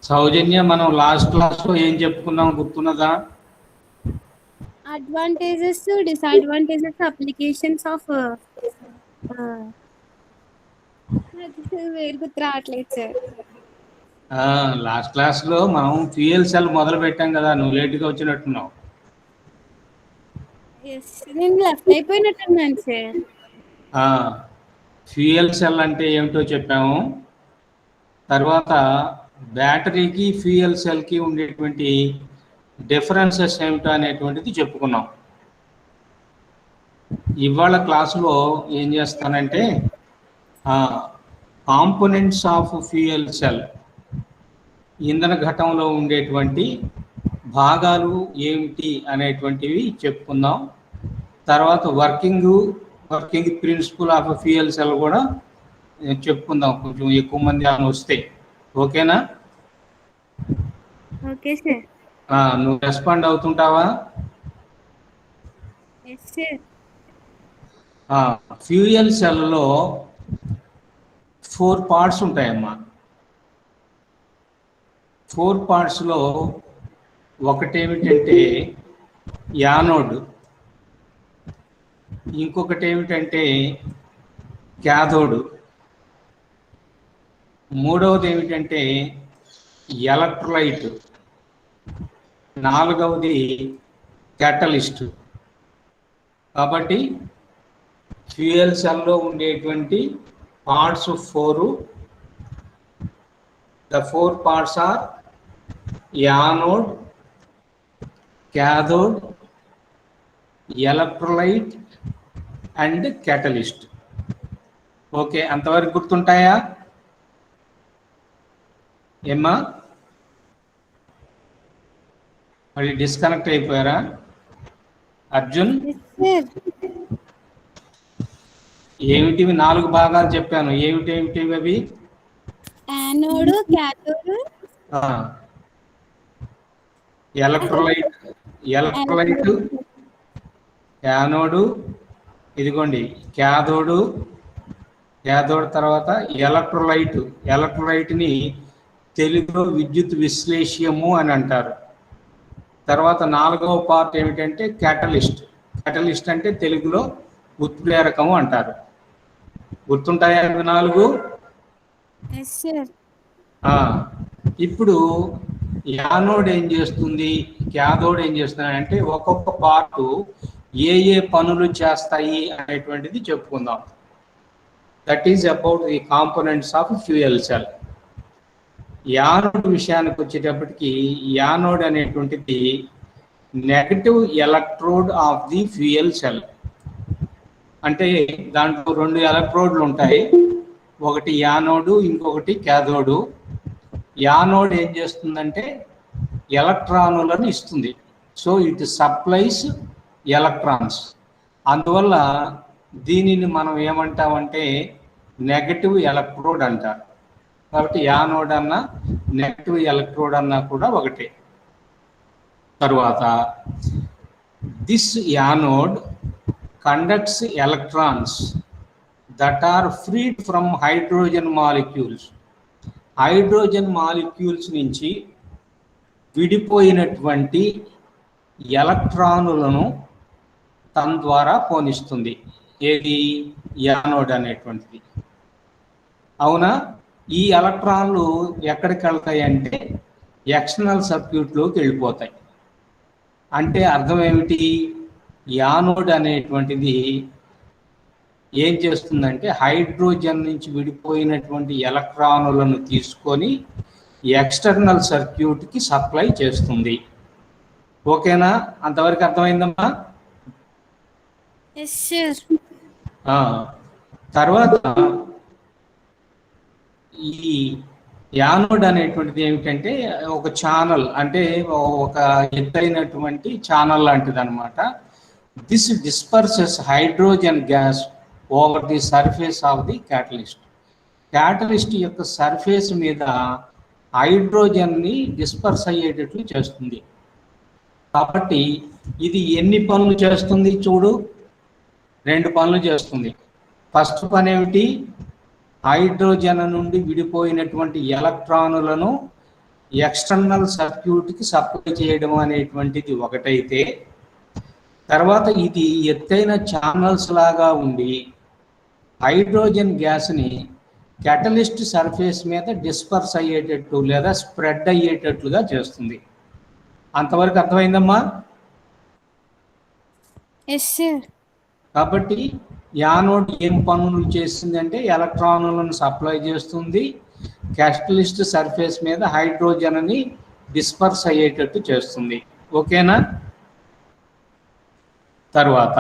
సౌజన్య, మనం లాస్ట్ క్లాస్లో ఏం చెప్పుకున్నాం గుర్తున్నదా? అడ్వాంటేజెస్, డిసడ్వాంటేజెస్, అప్లికేషన్స్ ఆఫ్ వేరు గుర్తు రావట్లేదు సార్. లాస్ట్ క్లాస్లో మనం ఫ్యూయల్ సెల్ మొదలు పెట్టాం కదా, నువ్వు లేట్గా వచ్చినట్టున్నావు. నేను లెఫ్ట్ అయిపోయినట్టున్నాను సార్. ఫ్యూయల్ సెల్ అంటే ఏమిటో చెప్పాము. తర్వాత బ్యాటరీకి ఫ్యూయల్ సెల్కి ఉండేటువంటి డిఫరెన్సెస్ ఏమిటో అనేటువంటిది చెప్పుకున్నాం. ఇవాళ క్లాసులో ఏం చేస్తానంటే కాంపోనెంట్స్ ఆఫ్ ఫ్యూయల్ సెల్, ఇంధన ఘటంలో ఉండేటువంటి భాగాలు ఏమిటి అనేటువంటివి చెప్పుకుందాం. తర్వాత working principle of fuel cell కూడా చెప్పుకుందాం, కొంచెం ఎక్కువ మంది అని వస్తే. ఓకేనా? Okay sir. నువ్వు రెస్పాండ్ అవుతుంటావా? ఫ్యూయల్ సెల్లో 4 పార్ట్స్ ఉంటాయమ్మా. 4 పార్ట్స్లో ఒకటి ఏమిటంటే యానోడ్, ఇంకొకటి ఏమిటంటే క్యాథోడ్, మూడవది ఏమిటంటే ఎలక్ట్రోలైట్, నాలుగవది క్యాటలిస్ట్. కాబట్టి ఫ్యూయల్ సెల్లో ఉండేటువంటి parts 4. The 4 parts are anode, cathode, electrolyte and catalyst. Okay, అంతవరకు గుర్తుంటాయా ఏమ్మా? మళ్ళీ డిస్కనెక్ట్ అయిపోయారా అర్జున్? ఏమిటివి 4 భాగాలు చెప్పాను, ఏమిటివి అవి? యానోడ్, క్యాథోడ్, ఎలక్ట్రోలైట్, యానోడు, ఇదిగోండి క్యాథోడ్ తర్వాత ఎలక్ట్రోలైట్ని తెలుగులో విద్యుత్ విశ్లేష్యము అని అంటారు. తర్వాత 4వ పార్ట్ ఏమిటంటే క్యాటలిస్ట్ అంటే తెలుగులో ఉత్ప్రేరకము అంటారు. గుర్తుంటాయా 4? ఇప్పుడు యానోడ్ ఏం చేస్తుంది, క్యాథోడ్ ఏం చేస్తుంది అంటే ఒక్కొక్క పార్టు ఏ పనులు చేస్తాయి అనేటువంటిది చెప్పుకుందాం. That is about the components of fuel cell. Anode విషయానికి వచ్చేటప్పటికి, యానోడ్ అనేటువంటిది negative electrode of the fuel cell. అంటే దాంట్లో 2 ఎలక్ట్రోడ్లు ఉంటాయి, ఒకటి యానోడు, ఇంకొకటి క్యాథోడు. యానోడ్ ఏం చేస్తుందంటే ఎలక్ట్రానులను ఇస్తుంది. So it supplies electrons. అందువల్ల దీనిని మనం ఏమంటామంటే నెగటివ్ ఎలక్ట్రోడ్ అంటారు. కాబట్టి యానోడ్ అన్నా నెగటివ్ ఎలక్ట్రోడ్ అన్నా కూడా ఒకటే. తరువాత this anode conducts electrons that are freed from hydrogen molecules. Hydrogen molecules నుంచి విడిపోయినటువంటి ఎలక్ట్రానులను తన ద్వారా పోనిస్తుంది. ఏది? యానోడ్ అనేటువంటిది. అవునా? ఈ ఎలక్ట్రాన్లు ఎక్కడికి వెళ్తాయి అంటే ఎక్స్టర్నల్ సర్క్యూట్లోకి వెళ్ళిపోతాయి. అంటే అర్థం ఏమిటి? యానోడ్ అనేటువంటిది ఏం చేస్తుందంటే హైడ్రోజన్ నుంచి విడిపోయినటువంటి ఎలక్ట్రానులను తీసుకొని ఎక్స్టర్నల్ సర్క్యూట్కి సప్లై చేస్తుంది. ఓకేనా? అంతవరకు అర్థమైందమ్మా? తర్వాత ఈ యానోడ్ అనేటువంటిది ఏమిటంటే ఒక ఛానల్, అంటే ఒక ఎత్తైనటువంటి ఛానల్ లాంటిది అనమాట. This disperses hydrogen gas over the surface of the catalyst. Catalyst యొక్క సర్ఫేస్ మీద హైడ్రోజన్ని డిస్పర్స్ అయ్యేటట్లు చేస్తుంది. కాబట్టి ఇది ఎన్ని పనులు చేస్తుంది చూడు, 2 పనులు చేస్తుంది. ఫస్ట్ పని ఏమిటి? హైడ్రోజన్ నుండి విడిపోయినటువంటి ఎలక్ట్రానులను ఎక్స్టర్నల్ సర్క్యూట్కి సప్లై చేయడం అనేటువంటిది ఒకటైతే, తర్వాత ఇది ఎత్తైన ఛానల్స్ లాగా ఉండి హైడ్రోజన్ గ్యాస్ని క్యాటలిస్ట్ సర్ఫేస్ మీద డిస్పర్స్ అయ్యేటట్టు లేదా స్ప్రెడ్ అయ్యేటట్లుగా చేస్తుంది. అంతవరకు అర్థమైందమ్మా? Yes sir. కాబట్టి యానోడ్ ఏం పనులు చేస్తుంది అంటే ఎలక్ట్రానులను సప్లై చేస్తుంది, క్యాటలిస్ట్ సర్ఫేస్ మీద హైడ్రోజన్ని డిస్పర్స్ అయ్యేటట్టు చేస్తుంది. ఓకేనా? తర్వాత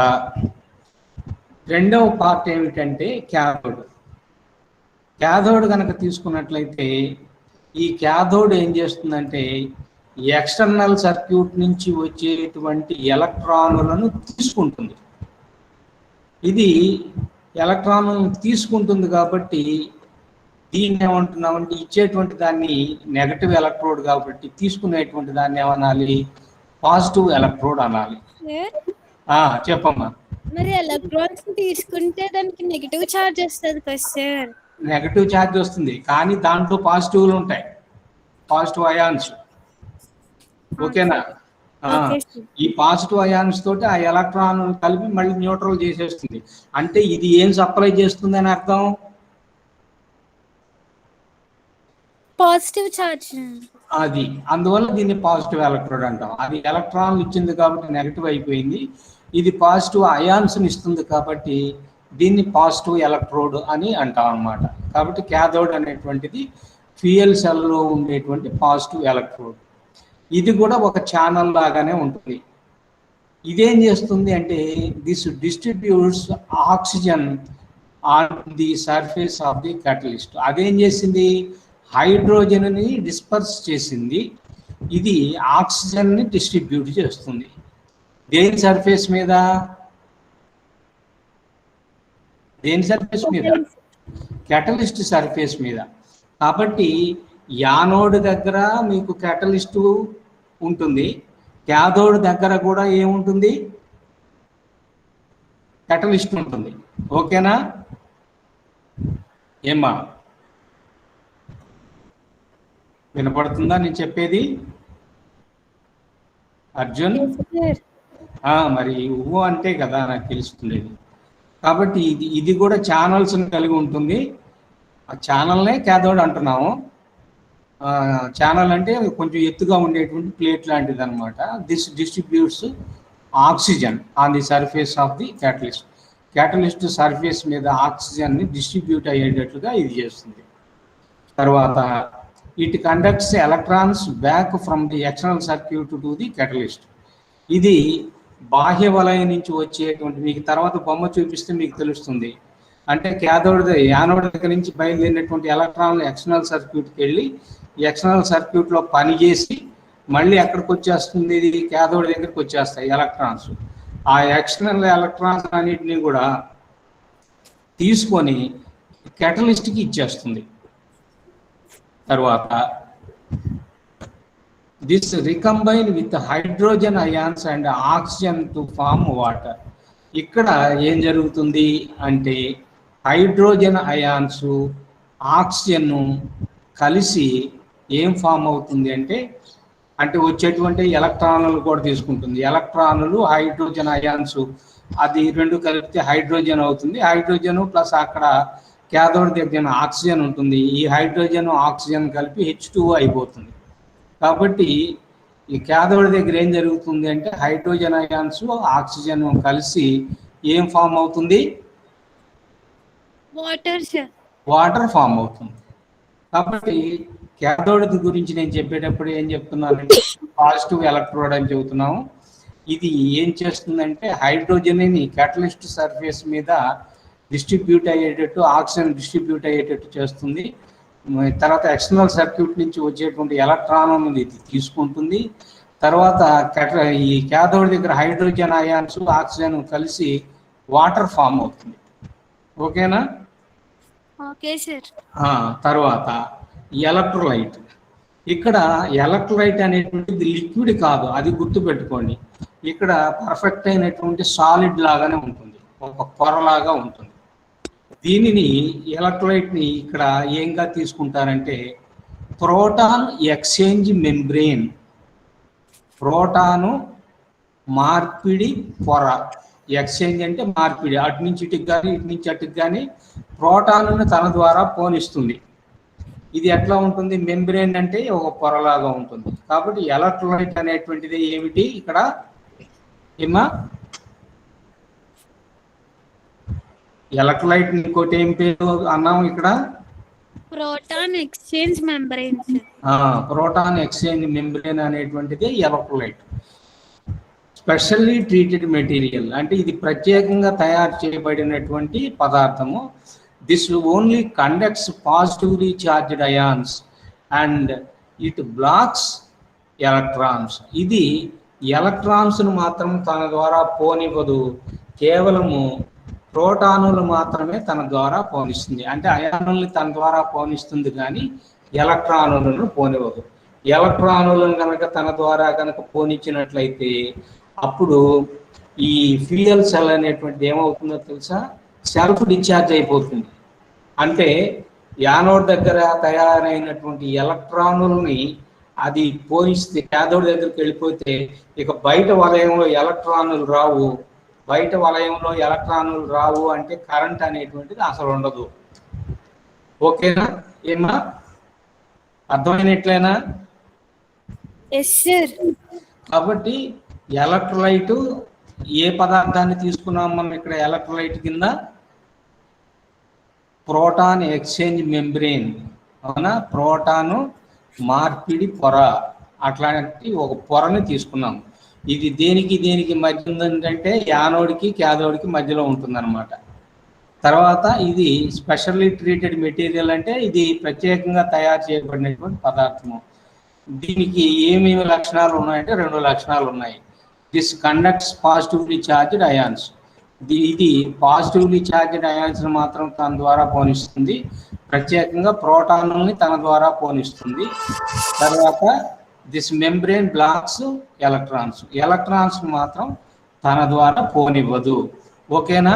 రెండవ పార్ట్ ఏమిటంటే క్యాథోడ్. క్యాథోడ్ కనుక తీసుకున్నట్లయితే ఈ క్యాథోడ్ ఏం చేస్తుందంటే ఎక్స్టర్నల్ సర్క్యూట్ నుంచి వచ్చేటువంటి ఎలక్ట్రానులను తీసుకుంటుంది. ఇది ఎలక్ట్రాన్లను తీసుకుంటుంది కాబట్టి దీన్ని ఏమంటున్నామంటే ఇచ్చేటువంటి దాన్ని నెగటివ్ ఎలక్ట్రోడ్ కాబట్టి తీసుకునేటువంటి దాన్ని ఏమనాలి? పాజిటివ్ ఎలక్ట్రోడ్ అనాలి. చెప్పమ్మా. మరి ఎలక్ట్రాన్స్ తీసుకుంటే దానికి నెగిటివ్ ఛార్జ్ వస్తుంది కదా సార్? నెగటివ్ ఛార్జ్ వస్తుంది, కానీ దాంట్లో పాజిటివ్లు ఉంటాయి, పాజిటివ్ అయాన్స్. ఓకేనా? ఈ పాజిటివ్ అయాన్స్ తోటి ఆ ఎలక్ట్రాన్ కలిపి మళ్ళీ న్యూట్రల్ చేసేస్తుంది. అంటే ఇది ఏం సప్లై చేస్తుంది అని అర్థం? Positive charge. అది అందువల్ల దీన్ని పాజిటివ్ ఎలక్ట్రోడ్ అంటాం. అది ఎలక్ట్రాన్ ఇచ్చింది కాబట్టి నెగటివ్ అయిపోయింది, ఇది పాజిటివ్ అయాన్స్ ఇస్తుంది కాబట్టి దీన్ని పాజిటివ్ ఎలక్ట్రోడ్ అని అంటాం అన్నమాట. కాబట్టి క్యాథోడ్ అనేటువంటిది ఫ్యూయల్ సెల్లో ఉండేటువంటి పాజిటివ్ ఎలక్ట్రోడ్. ఇది కూడా ఒక ఛానల్ లాగానే ఉంటుంది. ఇదేం చేస్తుంది అంటే this distributes oxygen on the surface of the catalyst. అదేం చేసింది? హైడ్రోజన్ని డిస్పర్స్ చేసింది, ఇది ఆక్సిజన్ని డిస్ట్రిబ్యూట్ చేస్తుంది. దేని సర్ఫేస్ మీద? దేని సర్ఫేస్ మీద? క్యాటలిస్ట్ సర్ఫేస్ మీద. కాబట్టి యానోడ్ దగ్గర మీకు క్యాటలిస్ట్ ఉంటుంది, క్యాథోడ్ దగ్గర కూడా ఏముంటుంది? క్యాటలిస్ట్ ఉంటుంది. ఓకేనా? ఏమ్మా, వినపడుతుందా నేను చెప్పేది? అర్జున్, మరి ఉవ్వు అంటే కదా నాకు తెలుస్తుండేది. కాబట్టి ఇది కూడా ఛానల్స్ని కలిగి ఉంటుంది. ఆ ఛానల్నే క్యాథోడ్ అంటున్నాము. ఛానల్ అంటే కొంచెం ఎత్తుగా ఉండేటువంటి ప్లేట్ లాంటిది అనమాట. This distributes oxygen on the surface of the catalyst. Catalyst surface మీద ఆక్సిజన్ని డిస్ట్రిబ్యూట్ అయ్యేటట్లుగా ఇది చేస్తుంది. తర్వాత it conducts electrons back from the external circuit to the catalyst. ఇది బాహ్య వలయం నుంచి వచ్చేటువంటి, మీకు తర్వాత బొమ్మ చూపిస్తే మీకు తెలుస్తుంది. అంటే క్యాథోడ్ యానోడ్ దగ్గర నుంచి బయలుదేరినటువంటి ఎలక్ట్రాన్లు ఎక్స్టర్నల్ సర్క్యూట్కి వెళ్ళి ఎక్స్టర్నల్ సర్క్యూట్లో పనిచేసి మళ్ళీ ఎక్కడికి వచ్చేస్తుంది? ఇది క్యాథోడ్ దగ్గరికి వచ్చేస్తాయి ఎలక్ట్రాన్స్. ఆ ఎక్స్టర్నల్ ఎలక్ట్రాన్స్ అన్నిటిని కూడా తీసుకొని క్యాటలిస్ట్కి ఇచ్చేస్తుంది. తర్వాత this recombine with hydrogen ions and oxygen to form water. ఇక్కడ ఏం జరుగుతుంది అంటే హైడ్రోజన్ అయాన్స్ ఆక్సిజన్ కలిసి ఏం ఫామ్ అవుతుంది అంటే వచ్చేటువంటి ఎలక్ట్రాన్లు కూడా తీసుకుంటుంది. ఎలక్ట్రాన్లు హైడ్రోజన్ అయాన్స్ అది రెండు కలిపితే హైడ్రోజన్ అవుతుంది. హైడ్రోజన్ ప్లస్ అక్కడ క్యాథోడ్ దగ్గర ఆక్సిజన్ ఉంటుంది. ఈ హైడ్రోజన్ ఆక్సిజన్ కలిపి H2O అయిపోతుంది. కాబట్టి ఈ క్యాథోడ్ దగ్గర ఏం జరుగుతుంది అంటే హైడ్రోజన్ అయాన్స్ ఆక్సిజన్ కలిసి ఏం ఫామ్ అవుతుంది? వాటర్ ఫామ్ అవుతుంది. కాబట్టి క్యాథోడ్ గురించి నేను చెప్పేటప్పుడు ఏం చెప్తున్నానంటే పాజిటివ్ ఎలక్ట్రోడ్ అని చెబుతున్నాము. ఇది ఏం చేస్తుందంటే హైడ్రోజన్ని క్యాటలిస్ట్ సర్ఫేస్ మీద డిస్ట్రిబ్యూట్ అయ్యేటట్టు, ఆక్సిజన్ డిస్ట్రిబ్యూట్ అయ్యేటట్టు చేస్తుంది. తర్వాత ఎక్స్టర్నల్ సర్క్యూట్ నుంచి వచ్చేటువంటి ఎలక్ట్రాన్ ఇది తీసుకుంటుంది. తర్వాత ఈ క్యాథోడ్ దగ్గర హైడ్రోజన్ అయాన్స్ ఆక్సిజన్ కలిసి వాటర్ ఫామ్ అవుతుంది. ఓకేనా? Okay sir. తర్వాత ఎలక్ట్రోలైట్. ఇక్కడ ఎలక్ట్రోలైట్ అనేటువంటిది లిక్విడ్ కాదు, అది గుర్తుపెట్టుకోండి. ఇక్కడ పర్ఫెక్ట్ అయినటువంటి సాలిడ్ లాగానే ఉంటుంది, ఒక పొరలాగా ఉంటుంది. దీనిని ఎలక్ట్రోలైట్ని ఇక్కడ ఏంగా తీసుకుంటారంటే ప్రోటాన్ ఎక్స్చేంజ్ మెంబ్రెయిన్, ప్రోటాను మార్పిడి పొర. ఎక్స్చేంజ్ అంటే మార్పిడి, అటు నుంచి ఇటుకి కానీ ఇటు నుంచి అటుకి కానీ ప్రోటాన్లను తన ద్వారా పోనిస్తుంది. ఇది ఎట్లా ఉంటుంది? మెంబ్రెయిన్ అంటే ఒక పొరలాగా ఉంటుంది. కాబట్టి ఎలక్ట్రోలైట్ అనేటువంటిది ఏమిటి ఇక్కడ ఏమా? ఎలక్ట్రోలైట్ ఇంకోటి ఏం పేరు అన్నాము ఇక్కడ? Proton exchange membrane. Proton exchange membrane అనేటువంటిది ఎలక్ట్రోలైట్. స్పెషల్లీ ట్రీటెడ్ మెటీరియల్ అంటే ఇది ప్రత్యేకంగా తయారు చేయబడినటువంటి పదార్థము. This only conducts positively charged ions and it blocks electrons. ఇది ఎలక్ట్రాన్స్ను మాత్రం తన ద్వారా పోనివ్వదు, కేవలము ప్రోటానులు మాత్రమే తన ద్వారా పోనిస్తుంది. అంటే అయానుల్ని తన ద్వారా పోనిస్తుంది కానీ ఎలక్ట్రానులను పోనివ్వదు. ఎలక్ట్రానులను కనుక తన ద్వారా కనుక పోనిచ్చినట్లయితే అప్పుడు ఈ ఫ్యూయల్ సెల్ అనేటువంటిది ఏమవుతుందో తెలుసా? సెల్ఫ్ డిశ్చార్జ్ అయిపోతుంది. అంటే యానోడ్ దగ్గర తయారైనటువంటి ఎలక్ట్రానుల్ని అది పోయిస్తే క్యాథోడ్ దగ్గరికి వెళ్ళిపోతే ఇక బయట వలయంలో ఎలక్ట్రానులు రావు. బయట వలయంలో ఎలక్ట్రానులు రావు అంటే కరెంట్ అనేటువంటిది అసలు ఉండదు. ఓకేనా ఏమా? అర్థమైనట్లేనా? కాబట్టి ఎలక్ట్రోలైట్ ఏ పదార్థాన్ని తీసుకున్నాం మనం ఇక్కడ? ఎలక్ట్రోలైట్ కింద ప్రోటాన్ ఎక్స్చేంజ్ మెంబ్రెయిన్, అవునా? ప్రోటాను మార్పిడి పొర, అట్లాంటి ఒక పొరని తీసుకున్నాం. ఇది దేనికి దేనికి మధ్య ఉందంటే యానోడ్కి క్యాథోడ్కి మధ్యలో ఉంటుందన్నమాట. తర్వాత ఇది స్పెషల్లీ ట్రీటెడ్ మెటీరియల్ అంటే ఇది ప్రత్యేకంగా తయారు చేయబడినటువంటి పదార్థము. దీనికి ఏమేమి లక్షణాలు ఉన్నాయంటే 2 లక్షణాలు ఉన్నాయి. This conducts positively charged ions. ఇది పాజిటివ్లీ చార్జ్డ్ అయాన్స్ మాత్రం తన ద్వారా పోనిస్తుంది, ప్రత్యేకంగా ప్రోటాన్లని తన ద్వారా పోనిస్తుంది. తర్వాత this membrane blocks electrons, electrons మాత్రం తన ద్వారా పోనివ్వదు. ఓకేనా?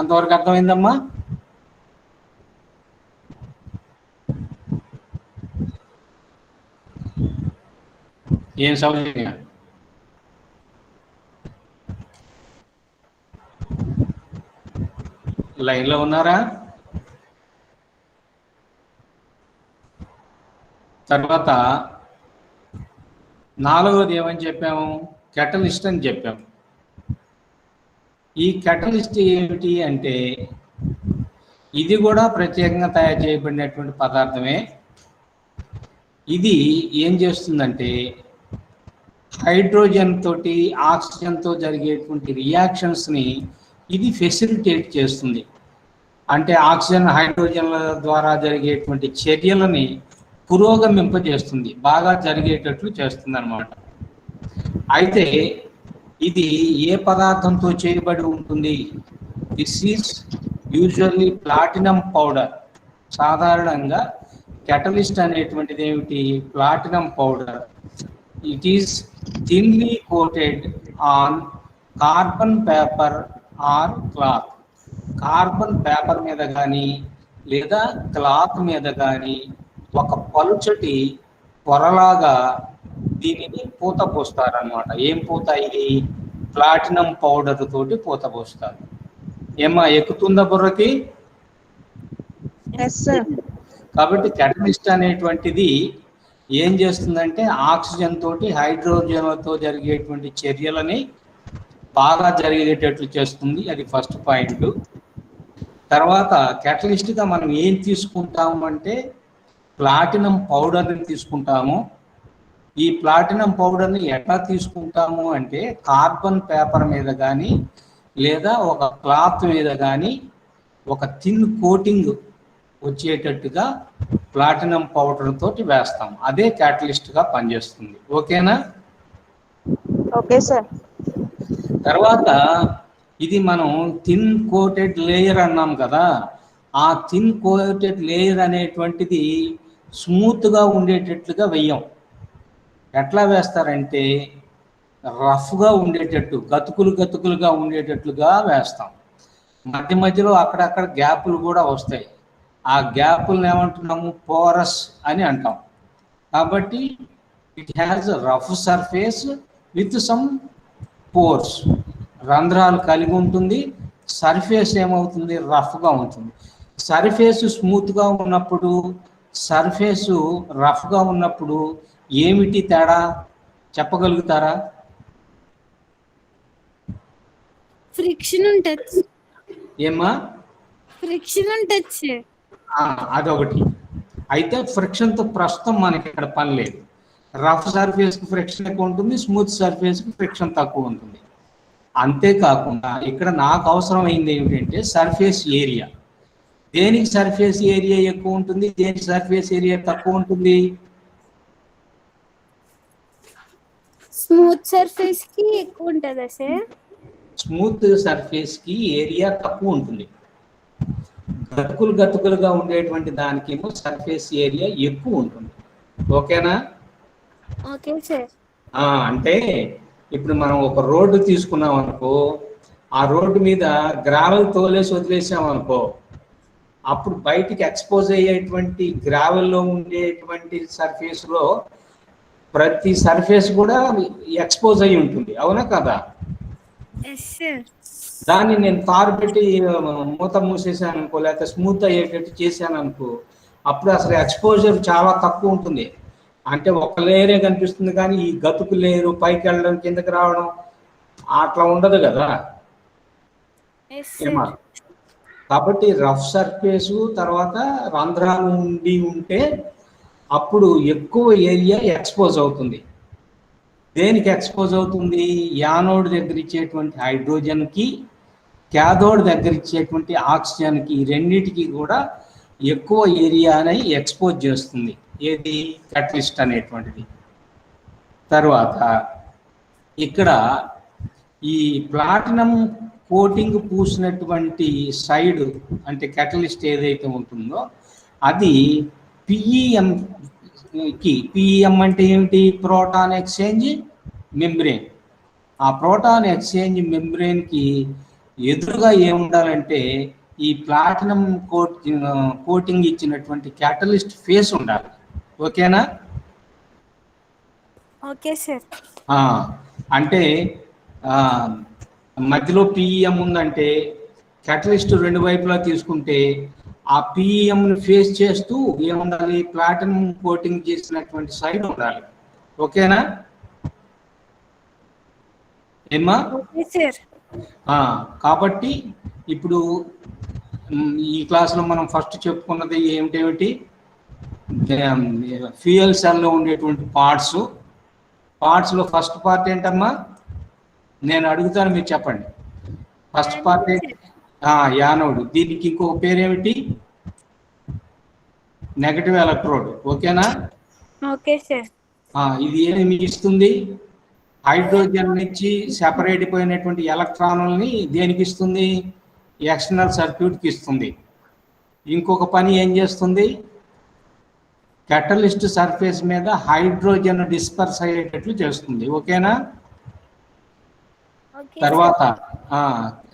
అంతవరకు అర్థమైందమ్మా? ఏం సౌజన్య? లైన్లో ఉన్నారా? తర్వాత 4వది ఏమని చెప్పాము? కెటలిస్ట్ అని చెప్పాము. ఈ కెటలిస్ట్ ఏమిటి అంటే ఇది కూడా ప్రత్యేకంగా తయారు చేయబడినటువంటి పదార్థమే. ఇది ఏం చేస్తుందంటే హైడ్రోజన్ తోటి ఆక్సిజన్తో జరిగేటువంటి రియాక్షన్స్ని ఇది ఫెసిలిటేట్ చేస్తుంది. అంటే ఆక్సిజన్ హైడ్రోజన్ల ద్వారా జరిగేటువంటి చర్యలని పురోగమింపజేస్తుంది, బాగా జరిగేటట్లు చేస్తుంది అన్నమాట. అయితే ఇది ఏ పదార్థంతో చేయబడి ఉంటుంది? This is usually platinum powder. సాధారణంగా కెటలిస్ట్ అనేటువంటిది ఏమిటి? Platinum powder. It is thinly coated on carbon paper or cloth. Carbon paper మీద కానీ లేదా క్లాత్ మీద కానీ ఒక పలుచటి పొరలాగా దీనిని పూత పోస్తారనమాట. ఏం పూత ఇది? ప్లాటినం పౌడర్ తోటి పూత పోస్తారు. ఏమా ఎక్కుతుందా బుర్రకి? కాబట్టి కెటలిస్ట్ అనేటువంటిది ఏం చేస్తుందంటే ఆక్సిజన్ తోటి హైడ్రోజన్లతో జరిగేటువంటి చర్యలని బాగా జరిగేటట్లు చేస్తుంది. అది ఫస్ట్ పాయింట్. తర్వాత కెటలిస్ట్గా మనం ఏం తీసుకుంటాము అంటే ప్లాటినం పౌడర్ని తీసుకుంటాము. ఈ ప్లాటినం పౌడర్ని ఎట్లా తీసుకుంటాము అంటే కార్బన్ పేపర్ మీద కానీ లేదా ఒక క్లాత్ మీద కానీ ఒక థిన్ కోటింగ్ వచ్చేటట్టుగా ప్లాటినం పౌడర్ తోటి వేస్తాం. అదే క్యాటలిస్ట్గా పనిచేస్తుంది. ఓకేనా? Okay sir. తర్వాత ఇది మనం థిన్ కోటెడ్ లేయర్ అన్నాం కదా. ఆ థిన్ కోటెడ్ లేయర్ అనేటువంటిది స్మూత్గా ఉండేటట్లుగా వెయ్యం. ఎట్లా వేస్తారంటే రఫ్గా ఉండేటట్టు, గతుకులుగా ఉండేటట్లుగా వేస్తాం. మధ్య మధ్యలో అక్కడక్కడ గ్యాపులు కూడా వస్తాయి. ఆ గ్యాపులను ఏమంటున్నాము? పోరస్ అని అంటాం. కాబట్టి it has rough surface with some pores, రంధ్రాలు కలిగి ఉంటుంది. సర్ఫేస్ ఏమవుతుంది? రఫ్గా ఉంటుంది. సర్ఫేస్ స్మూత్గా ఉన్నప్పుడు, సర్ఫేసు రఫ్గా ఉన్నప్పుడు ఏమిటి తేడా చెప్పగలుగుతారా? ఫ్రిక్షన్ ఉంటుంది. ఏమా? ఫ్రిక్షన్ ఉంటుంది సార్. అదొకటి. అయితే ఫ్రిక్షన్తో ప్రస్తుతం మనకి ఇక్కడ పని లేదు. రఫ్ సర్ఫేస్కి ఫ్రిక్షన్ ఎక్కువ ఉంటుంది, స్మూత్ సర్ఫేస్కి ఫ్రిక్షన్ తక్కువ ఉంటుంది. అంతేకాకుండా ఇక్కడ నాకు అవసరమైంది ఏమిటంటే సర్ఫేస్ ఏరియా. దేనికి సర్ఫేస్ ఏరియా ఎక్కువ ఉంటుంది, దేనికి సర్ఫేస్ ఏరియా తక్కువ ఉంటుంది? స్మూత్ సర్ఫేస్ కి ఎక్కువ ఉంటుందా సార్? స్మూత్ సర్ఫేస్కి ఏరియా తక్కువ ఉంటుంది. గతుకులుగా ఉండేటువంటి దానికేమో సర్ఫేస్ ఏరియా ఎక్కువ ఉంటుంది. ఓకేనా? Okay sir. అంటే ఇప్పుడు మనం ఒక రోడ్డు తీసుకున్నాం అనుకో, ఆ రోడ్డు మీద గ్రావెల్ తోలేసి వదిలేసాం అనుకో, అప్పుడు బయటికి ఎక్స్పోజ్ అయ్యేటువంటి గ్రావెల్లో ఉండేటువంటి సర్ఫేస్లో ప్రతి సర్ఫేస్ కూడా ఎక్స్పోజ్ అయ్యి ఉంటుంది. అవునా కదా? దాన్ని నేను తారు పెట్టి మూత మూసేసాను అనుకో, లేకపోతే స్మూత్ అయ్యేటట్టు చేశాను అనుకో, అప్పుడు అసలు ఎక్స్పోజర్ చాలా తక్కువ ఉంటుంది. అంటే ఒక లేయరే కనిపిస్తుంది, కానీ ఈ గతుకు లేరు పైకి వెళ్ళడం కిందకి రావడం అట్లా ఉండదు కదా. ఏమా? కాబట్టి రఫ్ సర్ఫేసు తర్వాత రంధ్రాలు ఉంటే అప్పుడు ఎక్కువ ఏరియా ఎక్స్పోజ్ అవుతుంది. దేనికి ఎక్స్పోజ్ అవుతుంది? యానోడ్ దగ్గర ఇచ్చేటువంటి హైడ్రోజన్కి, క్యాథోడ్ దగ్గర ఇచ్చేటువంటి ఆక్సిజన్కి, రెండింటికి కూడా ఎక్కువ ఏరియాని ఎక్స్పోజ్ చేస్తుంది. ఏది? క్యాటలిస్ట్ అనేటువంటిది. తర్వాత ఇక్కడ ఈ ప్లాటినం కోటింగ్ పూసినటువంటి సైడ్ అంటే క్యాటలిస్ట్ ఏదైతే ఉంటుందో అది పిఈఎం అంటే ఏమిటి? Proton exchange membrane. ఆ ప్రోటాన్ ఎక్స్చేంజ్ మెంబ్రేన్కి ఎదురుగా ఏముండాలంటే ఈ ప్లాటినం కోటింగ్ ఇచ్చినటువంటి క్యాటలిస్ట్ ఫేస్ ఉండాలి. ఓకేనా? Okay sir. అంటే మధ్యలో పిఈఎం ఉందంటే క్యాటలిస్ట్ రెండు వైపులా తీసుకుంటే ఆ పిఈఎంని ఫేస్ చేస్తూ ఏముండాలి? ప్లాటినం కోటింగ్ చేసినటువంటి సైడ్ ఉండాలి. ఓకేనా ఏమ్మా? Okay sir. కాబట్టి ఇప్పుడు ఈ క్లాస్లో మనం ఫస్ట్ చెప్పుకున్నది ఏమిటి? ఫ్యూయల్ సెల్లో ఉండేటువంటి పార్ట్స్లో ఫస్ట్ పార్ట్ ఏంటమ్మా? నేను అడుగుతాను, మీరు చెప్పండి. First part anode. దీనికి ఇంకొక పేరేమిటి? Negative electrode. ఓకేనా? Okay sir. ఇది ఏమి ఇస్తుంది? హైడ్రోజన్ నుంచి సెపరేట్ అయిపోయినటువంటి ఎలక్ట్రాన్లని దేనికి ఇస్తుంది? ఎక్స్టర్నల్ సర్క్యూట్కి ఇస్తుంది. ఇంకొక పని ఏం చేస్తుంది? క్యాటలిస్ట్ సర్ఫేస్ మీద హైడ్రోజన్ డిస్పర్స్ అయ్యేటట్లు చేస్తుంది. ఓకేనా? తర్వాత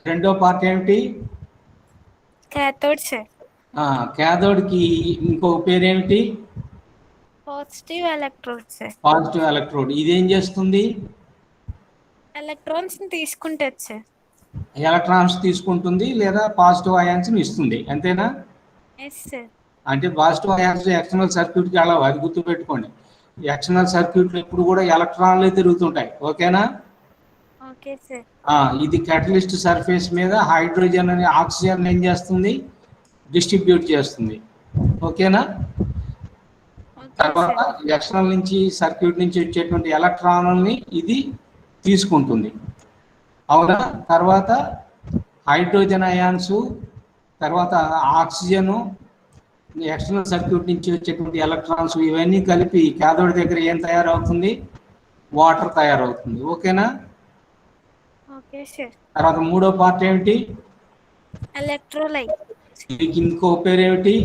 రెండో పార్ట్ ఏమిటి? Cathode sir. క్యాథోడ్కి ఇంకొక పేరేమిటి? Positive electrode sir. Positive electrode. ఇదేం చేస్తుంది? ఎలక్ట్రాన్స్ తీసుకుంటుంది సార్. ఎలక్ట్రాన్స్ తీసుకుంటుంది లేదా పాజిటివ్ అయాన్స్ని ఇస్తుంది. అంతేనా? Yes sir. అంటే పాజిటివ్ అయాన్స్ ఎక్స్టర్నల్ సర్క్యూట్కి వెళ్ళవు, అది గుర్తుపెట్టుకోండి. ఎక్స్టర్నల్ సర్క్యూట్లో ఎప్పుడు కూడా ఎలక్ట్రాన్లే తిరుగుతుంటాయి. ఓకేనా? Okay sir. ఇది క్యాటలిస్ట్ సర్ఫేస్ మీద హైడ్రోజన్ అని ఆక్సిజన్ ఏం చేస్తుంది? డిస్ట్రిబ్యూట్ చేస్తుంది. ఓకేనా? తర్వాత ఎక్స్టర్నల్ నుంచి సర్క్యూట్ నుంచి వచ్చేటువంటి ఎలక్ట్రాన్లని ఇది తీసుకుంటుంది. అవునా? తర్వాత హైడ్రోజన్ అయాన్స్, తర్వాత ఆక్సిజను, ఎక్స్టర్నల్ సర్క్యూట్ నుంచి వచ్చేటువంటి ఎలక్ట్రాన్స్ ఇవన్నీ కలిపి క్యాథోడ్ దగ్గర ఏం తయారవుతుంది? వాటర్ తయారవుతుంది. ఓకేనా? Okay sir. తర్వాత మూడో పార్ట్ ఏమిటి? ఎలక్ట్రోలైట్. ఇంకో పేరు ఏమిటి?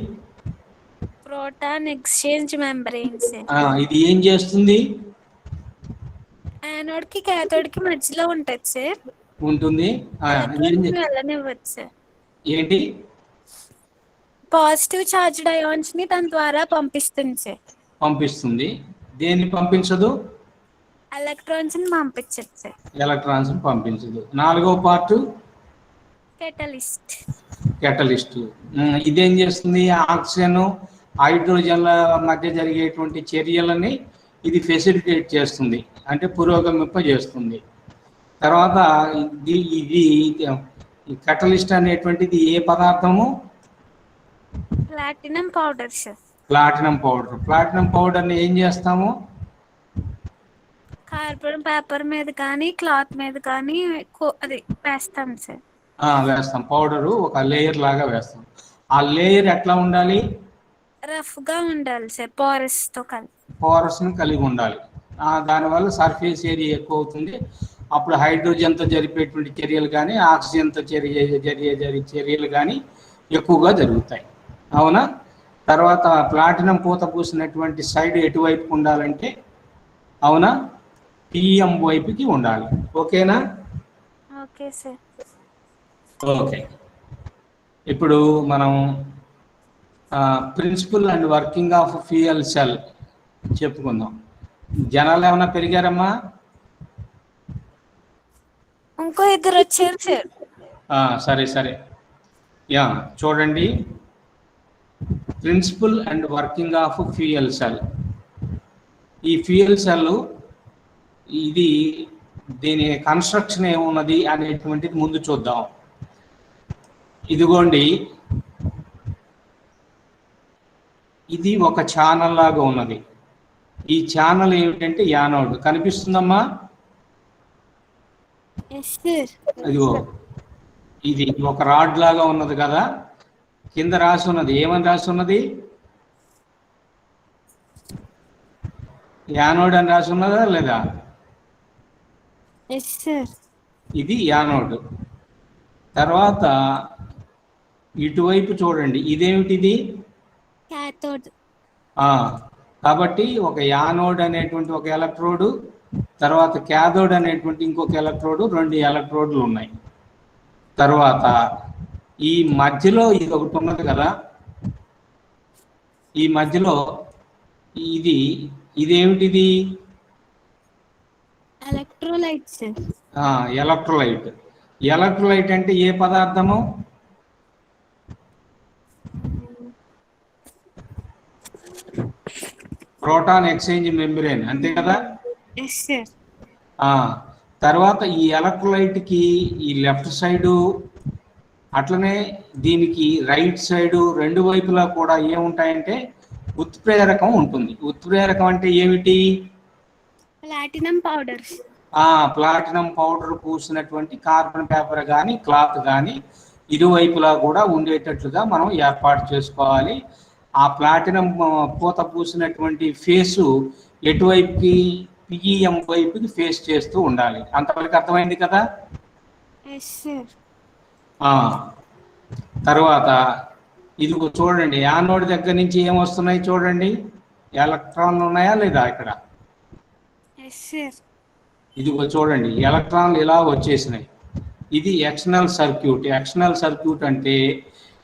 Proton exchange membranes. ఇది ఏం చేస్తుంది? యానోడ్ కి క్యాథోడ్ కి మధ్యలో ఉంటది సార్. ఉంటుంది. వెళ్ళనివ్వచ్చు సార్. ఏంటి? పాజిటివ్ చార్జ్డ్ అయాన్స్ ని దాని ద్వారా పంపిస్తుంది సార్. పంపిస్తుంది. దేన్ని పంపించదు? ఎలక్ట్రాన్స్ ని పంపించదు సార్. ఎలక్ట్రాన్స్ పంపించదు. 4వ పార్ట్ కెటలిస్ట్. ఇదేం చేస్తుంది? ఆక్సిజన్ హైడ్రోజన్ల మధ్య జరిగేటువంటి చర్యలని ఇది ఫెసిలిటేట్ చేస్తుంది, అంటే పురోగమింపజేస్తుంది. తర్వాత ఇది కెటలిస్ట్ అనేటువంటిది ఏ పదార్థము? Platinum powder sir. ప్లాటినం పౌడర్ని ఏం చేస్తాము? కార్బన్ పేపర్ మీద కానీ క్లాత్ మీద కానీ అది వేస్తాం సార్. వేస్తాం. పౌడరు ఒక లేయర్ లాగా వేస్తాం. ఆ లేయర్ ఎట్లా ఉండాలి? రఫ్ గా ఉండాలి సార్. పోరస్ని కలిగి ఉండాలి. దానివల్ల సర్ఫేస్ ఏరియా ఎక్కువ అవుతుంది. అప్పుడు హైడ్రోజన్తో జరిపేటువంటి చర్యలు కానీ ఆక్సిజన్తో చర్యలు కానీ ఎక్కువగా జరుగుతాయి. అవునా? తర్వాత ప్లాటినం పూత పూసినటువంటి సైడ్ ఎటువైపు ఉండాలంటే, అవునా, పిఎం వైపుకి ఉండాలి. ఓకేనా? Okay sir. ఓకే, ఇప్పుడు మనం principle and working of fuel cell చెప్పుకుందాం. జనాలు ఏమైనా పెరిగారమ్మా? ఇంకో ఇద్దరు వచ్చారు సార్. సరే. చూడండి, principle and working of fuel cell. ఈ ఫ్యూయల్ సెల్ దీని కన్స్ట్రక్షన్ ఏమున్నది అనేటువంటిది ముందు చూద్దాం. ఇదిగోండి, ఇది ఒక ఛానల్ లాగా ఉన్నది. ఈ ఛానల్ ఏమిటంటే యానోడ్. కనిపిస్తుందమ్మా? అదిగో, ఇది ఒక రాడ్ లాగా ఉన్నది కదా. కింద రాసి ఉన్నది, ఏమని రాసి ఉన్నది? యానోడ్ అని రాసి ఉన్నదా లేదా? ఇది యానోడ్. తర్వాత ఇటువైపు చూడండి, ఇదేమిటిది? క్యాథోడ్. కాబట్టి ఒక యానోడ్ అనేటువంటి ఒక ఎలక్ట్రోడ్, తర్వాత క్యాథోడ్ అనేటువంటి ఇంకొక ఎలక్ట్రోడ్, 2 ఎలక్ట్రోడ్లు ఉన్నాయి. తర్వాత ఈ మధ్యలో ఇది ఒకటి ఉన్నది కదా, ఈ మధ్యలో ఇదేమిటిది? ఎలక్ట్రోలైట్ అంటే ఏ పదార్థము? ప్రోటాన్ ఎక్స్చేంజ్ మెంబ్రేన్, అంతే కదా? తర్వాత ఈ ఎలక్ట్రోలైట్కి ఈ లెఫ్ట్ సైడు, అట్లనే దీనికి రైట్ సైడు, 2 వైపులా కూడా ఏముంటాయంటే ఉత్ప్రేరకం ఉంటుంది. ఉత్ప్రేరకం అంటే ఏమిటి? Platinum powder. ప్లాటినం పౌడర్ పూసినటువంటి కార్బన్ పేపర్ కానీ క్లాత్ కానీ ఇరువైపులా కూడా ఉండేటట్లుగా మనం ఏర్పాటు చేసుకోవాలి. ఆ ప్లాటినం పూత పూసినటువంటి ఫేసు ఎటువైపుకి? పిఈఎం వైపుకి ఫేస్ చేస్తూ ఉండాలి. అంతవరకు అర్థమైంది కదా? తర్వాత ఇదిగో చూడండి, యానోడ్ దగ్గర నుంచి ఏమొస్తున్నాయి చూడండి. ఎలక్ట్రాన్లు ఉన్నాయా లేదా ఇక్కడ? ఇదిగో చూడండి, ఎలక్ట్రాన్లు ఇలా వచ్చేసినాయి. ఇది ఎక్స్టర్నల్ సర్క్యూట్. ఎక్స్టర్నల్ సర్క్యూట్ అంటే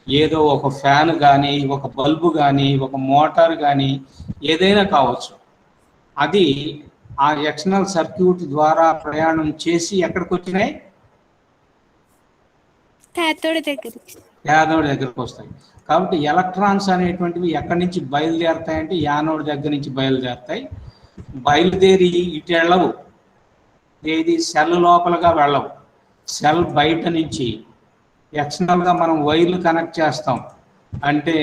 ఏదో ఒక ఫ్యాన్ కానీ, ఒక బల్బు కానీ, ఒక మోటార్ కానీ ఏదైనా కావచ్చు. అది ఆ ఎక్స్టర్నల్ సర్క్యూట్ ద్వారా ప్రయాణం చేసి ఎక్కడికి వచ్చినాయి? క్యాథోడ్ దగ్గరికి వస్తాయి. కాబట్టి ఎలక్ట్రాన్స్ అనేటువంటివి ఎక్కడి నుంచి బయలుదేరుతాయంటే యానోడ్ దగ్గర నుంచి బయలుదేరుతాయి. బయలుదేరి ఇటు వెళ్ళవు, ఏది సెల్ లోపలగా వెళ్ళవు. సెల్ బయట నుంచి ఎక్స్టర్నల్గా మనం వైర్లు కనెక్ట్ చేస్తాం. అంటే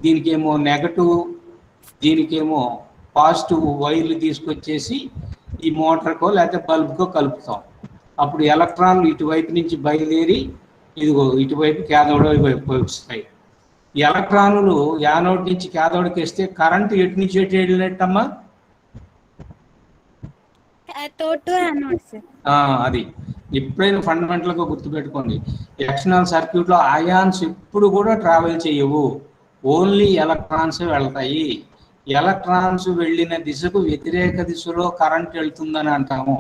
దీనికేమో నెగటివ్, దీనికేమో పాజిటివ్ వైర్లు తీసుకొచ్చేసి ఈ మోటార్కో లేకపోతే బల్బుకో కలుపుతాం. అప్పుడు ఎలక్ట్రాన్లు ఇటువైపు నుంచి బయలుదేరి ఇదిగో ఇటువైపు క్యాథోడ్ వైపు వస్తాయి. ఎలక్ట్రాన్లు యానోడ్ నుంచి క్యాథోడ్కి వస్తే కరెంటు ఎటు నుంచి ఎటు వెళ్ళినట్టమ్మా? అది ఎప్పుడైనా ఫండమెంటల్గా గుర్తుపెట్టుకోండి. ఎక్స్టర్నల్ సర్క్యూట్లో అయాన్స్ ఎప్పుడు కూడా ట్రావెల్ చేయవు. ఓన్లీ ఎలక్ట్రాన్స్ వెళ్తాయి. ఎలక్ట్రాన్స్ వెళ్ళిన దిశకు వ్యతిరేక దిశలో కరెంట్ వెళ్తుందని అంటాము.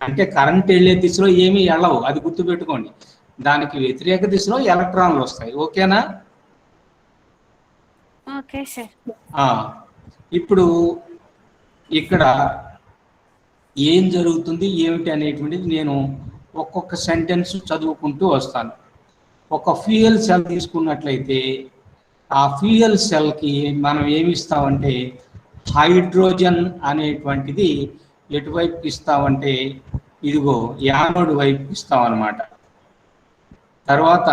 అంటే కరెంట్ వెళ్ళే దిశలో ఏమీ వెళ్ళవు, అది గుర్తుపెట్టుకోండి. దానికి వ్యతిరేక దిశలో ఎలక్ట్రాన్లు వస్తాయి. ఓకేనా? Okay sir. ఇప్పుడు ఇక్కడ ఏం జరుగుతుంది ఏమిటి అనేటువంటిది నేను ఒక్కొక్క సెంటెన్స్ చదువుకుంటూ వస్తాను. ఒక ఫ్యూయల్ సెల్ తీసుకున్నట్లయితే ఆ ఫ్యూయల్ సెల్కి మనం ఏమి ఇస్తామంటే హైడ్రోజన్ అనేటువంటిది ఎటువైపుకి ఇస్తామంటే ఇదిగో యానోడ్ వైపుకి ఇస్తామన్నమాట. తర్వాత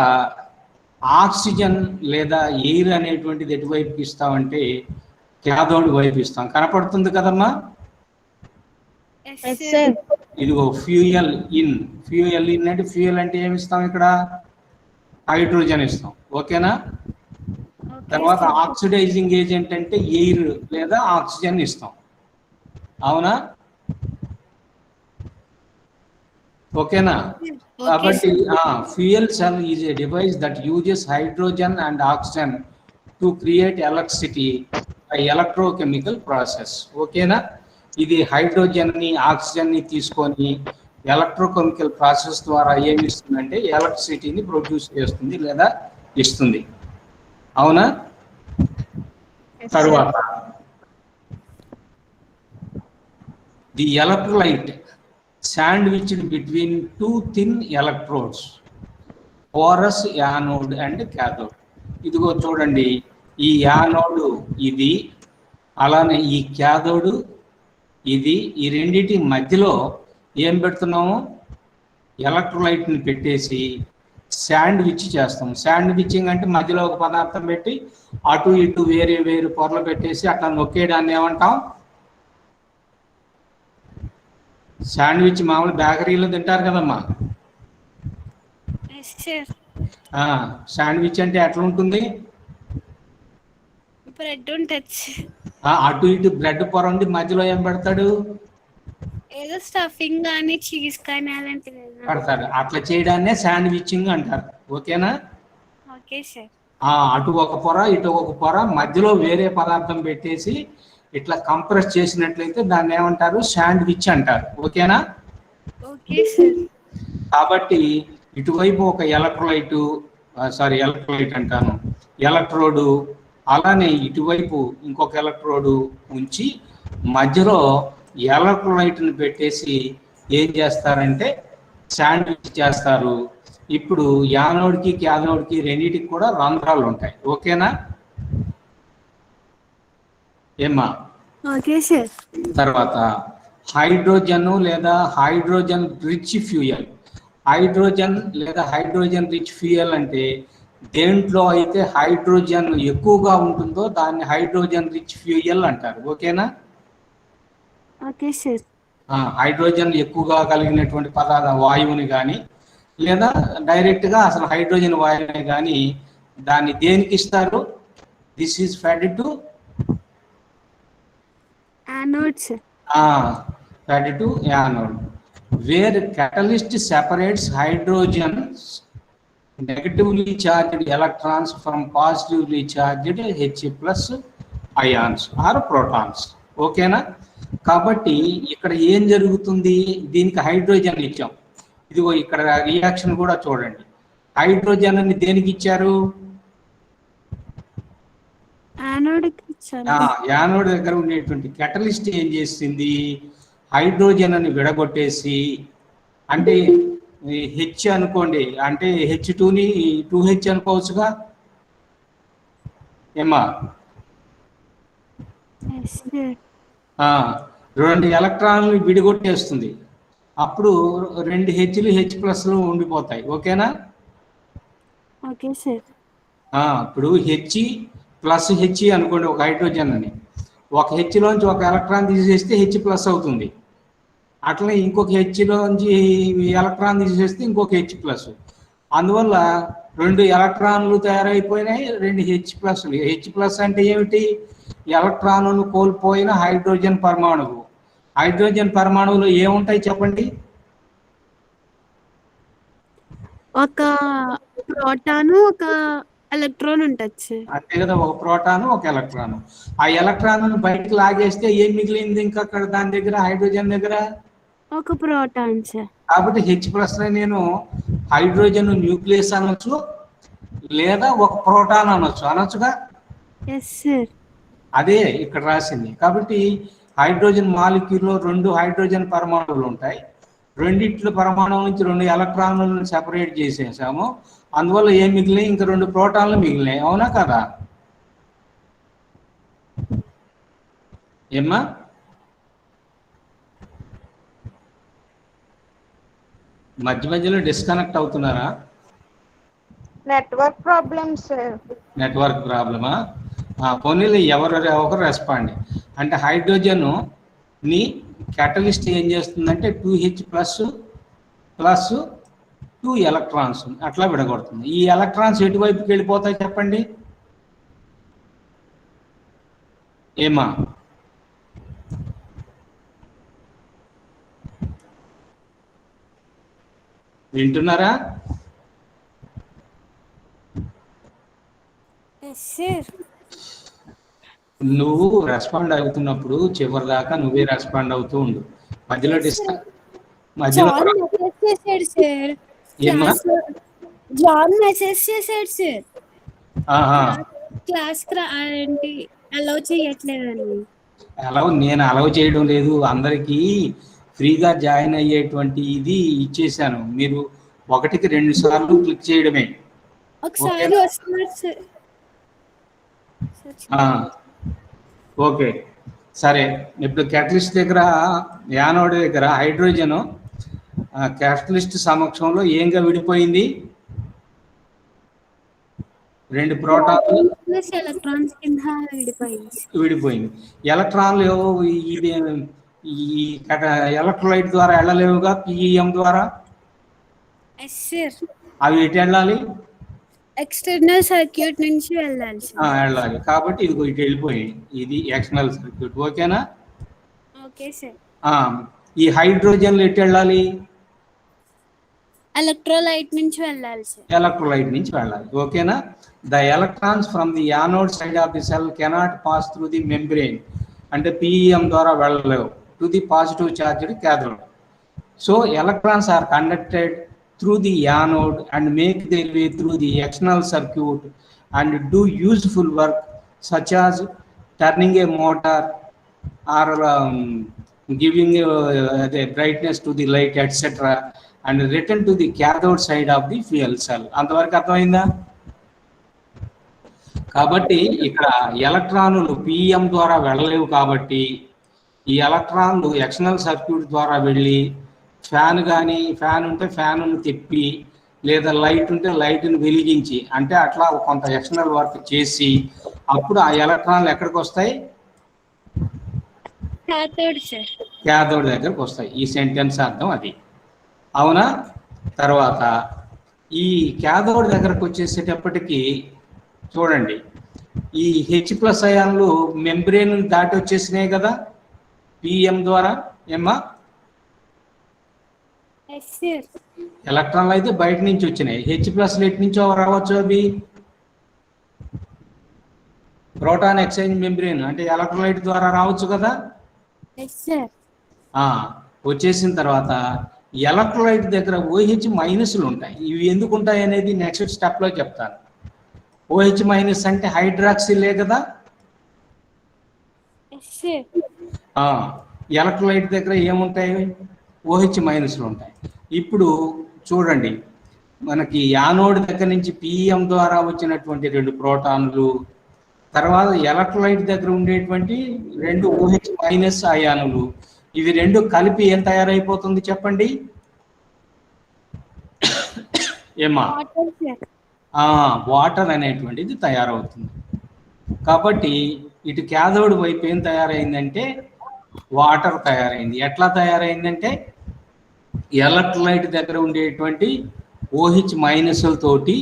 ఆక్సిజన్ లేదా ఎయిర్ అనేటువంటిది ఎటువైపుకి ఇస్తామంటే క్యాథోడ్ వైపు ఇస్తాం. కనపడుతుంది కదమ్మా? ఇదిగో ఫ్యూయల్ ఇన్. ఫ్యూయల్ ఇన్ అంటే ఫ్యూయల్ అంటే ఏమి ఇస్తాం? ఇక్కడ హైడ్రోజన్ ఇస్తాం. ఓకేనా? తర్వాత ఆక్సిడైజింగ్ ఏజెంట్ అంటే ఎయిర్ లేదా ఆక్సిజన్ ఇస్తాం. అవునా? ఓకేనా? కాబట్టి fuel cell is a device that uses hydrogen and oxygen to create electricity by electrochemical process. ఓకేనా? ఇది హైడ్రోజన్ ని ఆక్సిజన్ ని తీసుకొని ఎలక్ట్రోకెమికల్ ప్రాసెస్ ద్వారా ఏమి ఇస్తుందంటే ఎలక్ట్రిసిటీని ప్రొడ్యూస్ చేస్తుంది లేదా ఇస్తుంది. అవునా? తర్వాత the electrolyte sandwiched between two thin electrodes, porous anode and cathode. ఇదిగో చూడండి, ఈ యానోడ్ ఇది, అలానే ఈ క్యాథోడ్ ఇది. ఈ రెండింటి మధ్యలో ఏం పెడుతున్నాము? ఎలక్ట్రోలైట్ని పెట్టేసి శాండ్విచ్ చేస్తాం. శాండ్విచ్చింగ్ అంటే మధ్యలో ఒక పదార్థం పెట్టి అటు ఇటు వేరే వేరు పొరలు పెట్టేసి అట్లా నొక్కేయడాన్ని ఏమంటాం? శాండ్విచ్ మామూలు బేకరీలో తింటారు కదమ్మా. శాండ్విచ్ అంటే ఎట్లా ఉంటుంది? బ్రెడ్ ఉంటుంది, అటు ఇటు బ్రెడ్ పొర ఉండి మధ్యలో ఏం పెడతాడు? ఏదో స్టఫింగ్ కానీ చీజ్ కానీ అలాంటివి పెడతాడు. అట్లా చేయడాన్నే శాండ్విచింగ్ అంటారు. ఓకేనా? Okay sir. అటు ఒక పొర ఇటు ఒక పొర మధ్యలో వేరే పదార్థం పెట్టేసి ఇట్లా కంప్రెస్ చేసినట్లయితే దాన్ని ఏమంటారు? శాండ్విచ్ అంటారు. ఓకేనా? Okay sir. కాబట్టి ఇటువైపు ఒక ఎలక్ట్రోలైట్ అంటాను, ఎలక్ట్రోడు, అలానే ఇటువైపు ఇంకొక ఎలక్ట్రోడు ఉంచి మధ్యలో ఎలక్ట్రోలైట్ని పెట్టేసి ఏం చేస్తారంటే శాండ్విచ్ చేస్తారు. ఇప్పుడు యానోడ్కి క్యాథోడ్కి రెండింటికి కూడా రంధ్రాలు ఉంటాయి. ఓకేనా? ఏమ్మా? Okay sir. తర్వాత హైడ్రోజన్ లేదా హైడ్రోజన్ రిచ్ ఫ్యూయల్. హైడ్రోజన్ లేదా హైడ్రోజన్ రిచ్ ఫ్యూయల్ అంటే దేంట్లో అయితే హైడ్రోజన్ ఎక్కువగా ఉంటుందో దాన్ని హైడ్రోజన్ రిచ్ ఫ్యూయల్ అంటారు. ఓకేనా? Okay sir. హైడ్రోజన్ ఎక్కువగా కలిగినటువంటి పదార్థ వాయువుని కానీ లేదా డైరెక్ట్గా అసలు హైడ్రోజన్ వాయువుని కానీ దాన్ని దేనికి ఇస్తారు? This is fed to anodes. Fed to anode, where catalyst separates hydrogen's negatively charged electrons from positively charged H+ ions or protons. ఓకేనా? కాబట్టి ఇక్కడ ఏం జరుగుతుంది? దీనికి హైడ్రోజన్ ఇచ్చాం. ఇదిగో ఇక్కడ రియాక్షన్ కూడా చూడండి. హైడ్రోజన్ అని దేనికి ఇచ్చారు? యానోడ్ దగ్గర ఉండేటువంటి కెటలిస్ట్ ఏం చేసింది? హైడ్రోజన్ అని విడగొట్టేసి, అంటే హెచ్ అనుకోండి, అంటే H2ని 2H అనుకోవచ్చుగా ఏమా? రెండు ఎలక్ట్రాన్లు విడిగొట్టేస్తుంది. అప్పుడు రెండు హెచ్లు H+ ఉండిపోతాయి. ఓకేనా? Okay sir. ఇప్పుడు H+H అనుకోండి ఒక హైడ్రోజన్ అని. ఒక హెచ్లోంచి ఒక ఎలక్ట్రాన్ తీసేస్తే H+ అవుతుంది. అట్లనే ఇంకొక హెచ్లోంచి ఎలక్ట్రాన్ తీసేస్తే ఇంకొక H+. అందువల్ల రెండు ఎలక్ట్రాన్లు తయారైపోయినాయి, రెండు H+ అంటే ఏమిటి? ఎలక్ట్రాన్లను కోల్పోయిన హైడ్రోజన్ పరమాణువు. హైడ్రోజన్ పరమాణువులో ఏముంటాయి చెప్పండి? ఒక ప్రోటాను, ఒక ఎలక్ట్రాన్ ఉంటుంది సార్. అంతే కదా, ఒక ప్రోటాను ఒక ఎలక్ట్రాన్. ఆ ఎలక్ట్రాన్ బయటకు లాగేస్తే ఏం మిగిలింది ఇంకా అక్కడ దాని దగ్గర, హైడ్రోజన్ దగ్గర? ఒక ప్రోటాన్ సార్. కాబట్టి H+ నేను హైడ్రోజన్ న్యూక్లియస్ అనొచ్చు, లేదా ఒక ప్రోటాన్ అనొచ్చుగా. Yes sir. అదే ఇక్కడ రాసింది. కాబట్టి హైడ్రోజన్ మాలిక్యూల్లో 2 హైడ్రోజన్ పరమాణువులు ఉంటాయి. రెండిట్లో పరమాణువు నుంచి 2 ఎలక్ట్రాన్లను సెపరేట్ చేసేసాము. అందువల్ల ఏం మిగిలినాయి? ఇంకా 2 ప్రోటాన్లు మిగిలినాయి. అవునా కదా? ఏమ్మా? మధ్యలో డిస్కనెక్ట్ అవుతున్నారా? Network problem sir. నెట్వర్క్ ప్రాబ్లమా? పోనీలు ఒకరు రెస్పాండ్. అంటే హైడ్రోజన్ ని క్యాటలిస్ట్ ఏం చేస్తుందంటే 2H+ ప్లస్ 2 ఎలక్ట్రాన్స్ అట్లా విడగొడుతుంది. ఈ ఎలక్ట్రాన్స్ ఎటువైపుకి వెళ్ళిపోతాయి చెప్పండి? ఏమా? వింటున్నారా? Yes sir. నువ్వు రెస్పాండ్ అవుతున్నప్పుడు చివరి దాకా నువ్వే రెస్పాండ్ అవుతూ ఉండు. మధ్యలో జాన్ మెసేజ్ చేశాడు సార్. ఏమ్మా? జాన్ మెసేజ్ చేశాడు సార్. క్లాస్ ఏంటి అలౌ చేయట్లేదని. నేను అలౌ చేయడం లేదు, అందరికీ ఫ్రీగా జాయిన్ అయ్యేటువంటి ఇది ఇచ్చేసాను. మీరు 1కి 2 సార్లు క్లిక్ చేయడమే. ఒకసారి వస్తున్నారు సార్. ఓకే సరే. ఇప్పుడు క్యాటలిస్ట్ దగ్గర, యానోడ్ దగ్గర హైడ్రోజన్ క్యాటలిస్ట్ సమక్షంలో ఏంగా విడిపోయింది? 2 ప్రోటాన్లు విడిపోయింది. ఎలక్ట్రాన్లు ఇది ఈ ఎలక్ట్రోలైట్ ద్వారా వెళ్ళలేవుగా, PEM ద్వారా. అవి ఎటు వెళ్ళాలి? ఎక్స్టర్నల్ సర్క్యూట్ నుంచి వెళ్ళాలి. కాబట్టి ఇది ఇటు వెళ్ళిపోయింది. ఇది ఎక్స్టర్నల్ సర్క్యూట్. ఓకేనా? Okay sir. ఈ హైడ్రోజన్లు ఎటు వెళ్ళాలి? ఎలక్ట్రోలైట్ నుంచి వెళ్ళాలి సార్. ఎలక్ట్రోలైట్ నుంచి వెళ్ళాలి. ఓకేనా? The electrons from the anode side of the cell cannot pass through the membrane, అంటే PEM ద్వారా వెళ్ళలేవు, to the positive charged cathode. So electrons are conducted through the anode and make their way through the external circuit and do useful work such as turning a motor or giving the brightness to the light, etc., and return to the cathode side of the fuel cell. అంతవరకు అర్థమైందా? కాబట్టి ఇక్కడ ఎలక్ట్రానులు PEM ద్వారా వెళ్ళలేవు కాబట్టి ఈ ఎలక్ట్రాన్లు external circuit ద్వారా వెళ్ళి ఫ్యాన్ ఉంటే ఫ్యాన్ను తిప్పి, లేదా లైట్ ఉంటే లైట్ని వెలిగించి, అంటే అట్లా కొంత ఎక్స్టర్నల్ వర్క్ చేసి అప్పుడు ఆ ఎలక్ట్రాన్లు ఎక్కడికి వస్తాయి? క్యాథోడ్ దగ్గరకు వస్తాయి. ఈ సెంటెన్స్ అర్థం అది. అవునా? తర్వాత ఈ క్యాథోడ్ దగ్గరకు వచ్చేసేటప్పటికి చూడండి, ఈ H+ అయాన్లు మెంబ్రేన్ దాటి వచ్చేసినాయి కదా PEM ద్వారా. ఏమ్మా? ఎలక్ట్రాన్లు అయితే బయట నుంచి వచ్చినాయి. H+ ఎటు నుంచో రావచ్చు. అవి ప్రోటాన్ ఎక్స్చేంజ్ మెంబ్రేన్ అంటే ఎలక్ట్రోలైట్ ద్వారా రావచ్చు కదా. వచ్చేసిన తర్వాత ఎలక్ట్రోలైట్ దగ్గర OH- ఉంటాయి. ఇవి ఎందుకు ఉంటాయి అనేది నెక్స్ట్ స్టెప్లో చెప్తాను. OH- అంటే హైడ్రాక్సిలే కదా. ఎలక్ట్రోలైట్ దగ్గర ఏముంటాయి? OH- ఉంటాయి. ఇప్పుడు చూడండి, మనకి యానోడ్ దగ్గర నుంచి PEM ద్వారా వచ్చినటువంటి 2 ప్రోటాన్లు, తర్వాత ఎలక్ట్రోలైట్ దగ్గర ఉండేటువంటి 2 OH- అయానులు, ఇవి 2 కలిపి ఏం తయారైపోతుంది చెప్పండి? ఏమా? వాటర్ అనేటువంటిది తయారవుతుంది. కాబట్టి ఇటు క్యాథోడ్ వైపు ఏం తయారైందంటే వాటర్ తయారైంది. ఎట్లా తయారైందంటే ఎలక్ట్రోలైట్ దగ్గర ఉండేటువంటి OH- తోటి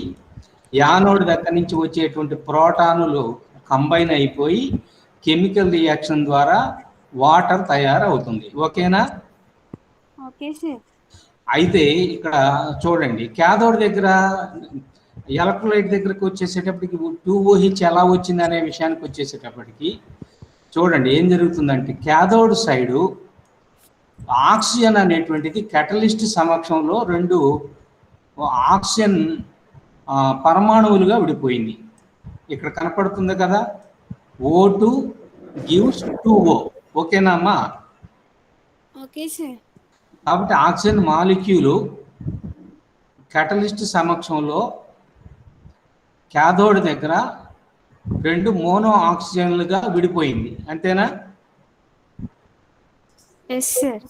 యానోడ్ దగ్గర నుంచి వచ్చేటువంటి ప్రోటానులు కంబైన్ అయిపోయి కెమికల్ రియాక్షన్ ద్వారా వాటర్ తయారవుతుంది. ఓకేనా? Okay sir. అయితే ఇక్కడ చూడండి, క్యాథోడ్ దగ్గర ఎలక్ట్రోలైట్ దగ్గరకు వచ్చేసేటప్పటికి 2OH ఎలా వచ్చింది అనే విషయానికి వచ్చేసేటప్పటికి చూడండి ఏం జరుగుతుందంటే క్యాథోడ్ సైడు ఆక్సిజన్ అనేటువంటిది కెటలిస్ట్ సమక్షంలో 2 ఆక్సిజన్ పరమాణువులుగా విడిపోయింది. ఇక్కడ కనపడుతుంది కదా, O2 గివ్స్ 2O. ఓకేనా అమ్మా? Okay sir. కాబట్టి ఆక్సిజన్ మాలిక్యూలు కెటలిస్ట్ సమక్షంలో క్యాథోడ్ దగ్గర 2 మోనో ఆక్సిజన్లుగా విడిపోయింది. అంతేనా? Yes sir.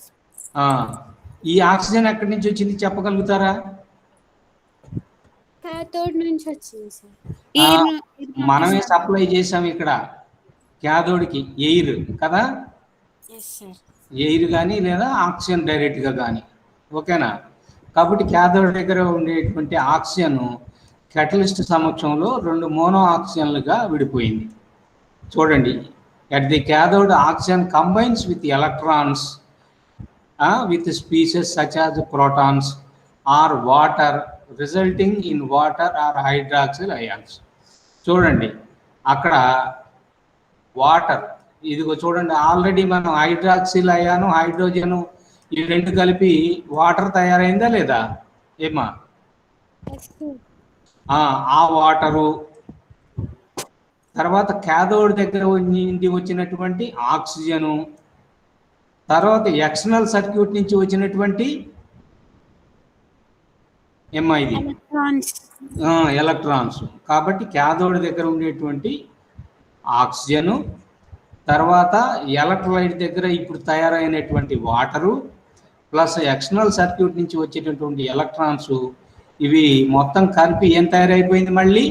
ఈ ఆక్సిజన్ ఎక్కడి నుంచి వచ్చింది చెప్పగలుగుతారా? క్యాథోడ్ నుంచి వచ్చింది సార్. మనమే సప్లై చేసాం ఇక్కడ క్యాథోడ్కి ఎయిర్ కదా, ఎస్ సార్. ఎయిర్ కానీ లేదా ఆక్సిజన్ డైరెక్ట్గా కానీ. ఓకేనా? కాబట్టి క్యాథోడ్ దగ్గర ఉండేటువంటి ఆక్సిజన్ కెటలిస్ట్ సమక్షంలో 2 మోనో ఆక్సిజన్లుగా విడిపోయింది. చూడండి, at the cathode oxygen combines with electrons with species such as protons or water resulting in water or hydroxyl ions. చూడండి అక్కడ వాటర్, ఇదిగో చూడండి, ఆల్రెడీ మనం హైడ్రాక్సిల్ అయాను హైడ్రోజను ఈ 2 కలిపి వాటర్ తయారైందా లేదా ఏమా? ఆ వాటరు తర్వాత క్యాథోడ్ దగ్గర నుండి వచ్చినటువంటి ఆక్సిజను, తర్వాత ఎక్స్టర్నల్ సర్క్యూట్ నుంచి వచ్చినటువంటి ఇది ఎలక్ట్రాన్స్. కాబట్టి క్యాథోడ్ దగ్గర ఉండేటువంటి ఆక్సిజను, తర్వాత ఎలక్ట్రోలైట్ దగ్గర ఇప్పుడు తయారైనటువంటి వాటరు, ప్లస్ ఎక్స్టర్నల్ సర్క్యూట్ నుంచి వచ్చేటటువంటి ఎలక్ట్రాన్స్, ఇవి మొత్తం కలిపి ఏం తయారైపోయింది? మళ్ళీ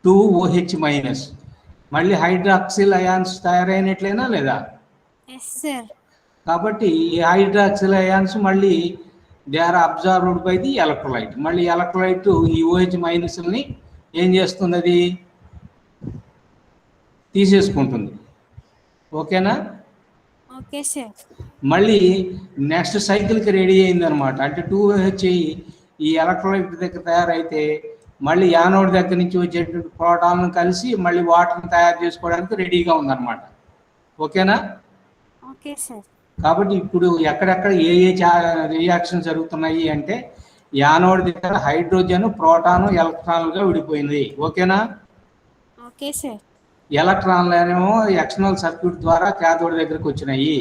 2OH మైనస్, మళ్ళీ హైడ్రాక్సిల్ అయాన్స్ తయారైనట్లేనా లేదా? Yes sir. కాబట్టి ఈ హైడ్రాక్సిల్ అయాన్స్ మళ్ళీ they are absorbed by the electrolyte. మళ్ళీ ఎలక్ట్రోలైట్ ఈ OH మైనస్ని ఏం చేస్తుంది? అది తీసేసుకుంటుంది. ఓకేనా? Okay sir. మళ్ళీ నెక్స్ట్ సైకిల్కి రెడీ అయింది అనమాట. అంటే 2OH ఈ ఎలక్ట్రోలైట్ దగ్గర తయారైతే మళ్ళీ యానోడ్ దగ్గర నుంచి వచ్చేటువంటి ప్రోటాన్లు కలిసి మళ్ళీ వాటర్ని తయారు చేసుకోవడానికి రెడీగా ఉందన్నమాట. ఓకేనా? Okay sir. కాబట్టి ఇప్పుడు ఎక్కడెక్కడ ఏ రియాక్షన్ జరుగుతున్నాయి అంటే యానోడ్ దగ్గర హైడ్రోజన్ ప్రోటాను ఎలక్ట్రాన్లుగా విడిపోయింది. ఓకేనా? Okay sir. ఎలక్ట్రాన్లేమో ఎక్స్టర్నల్ సర్క్యూట్ ద్వారా క్యాథోడ్ దగ్గరకు వచ్చినాయి.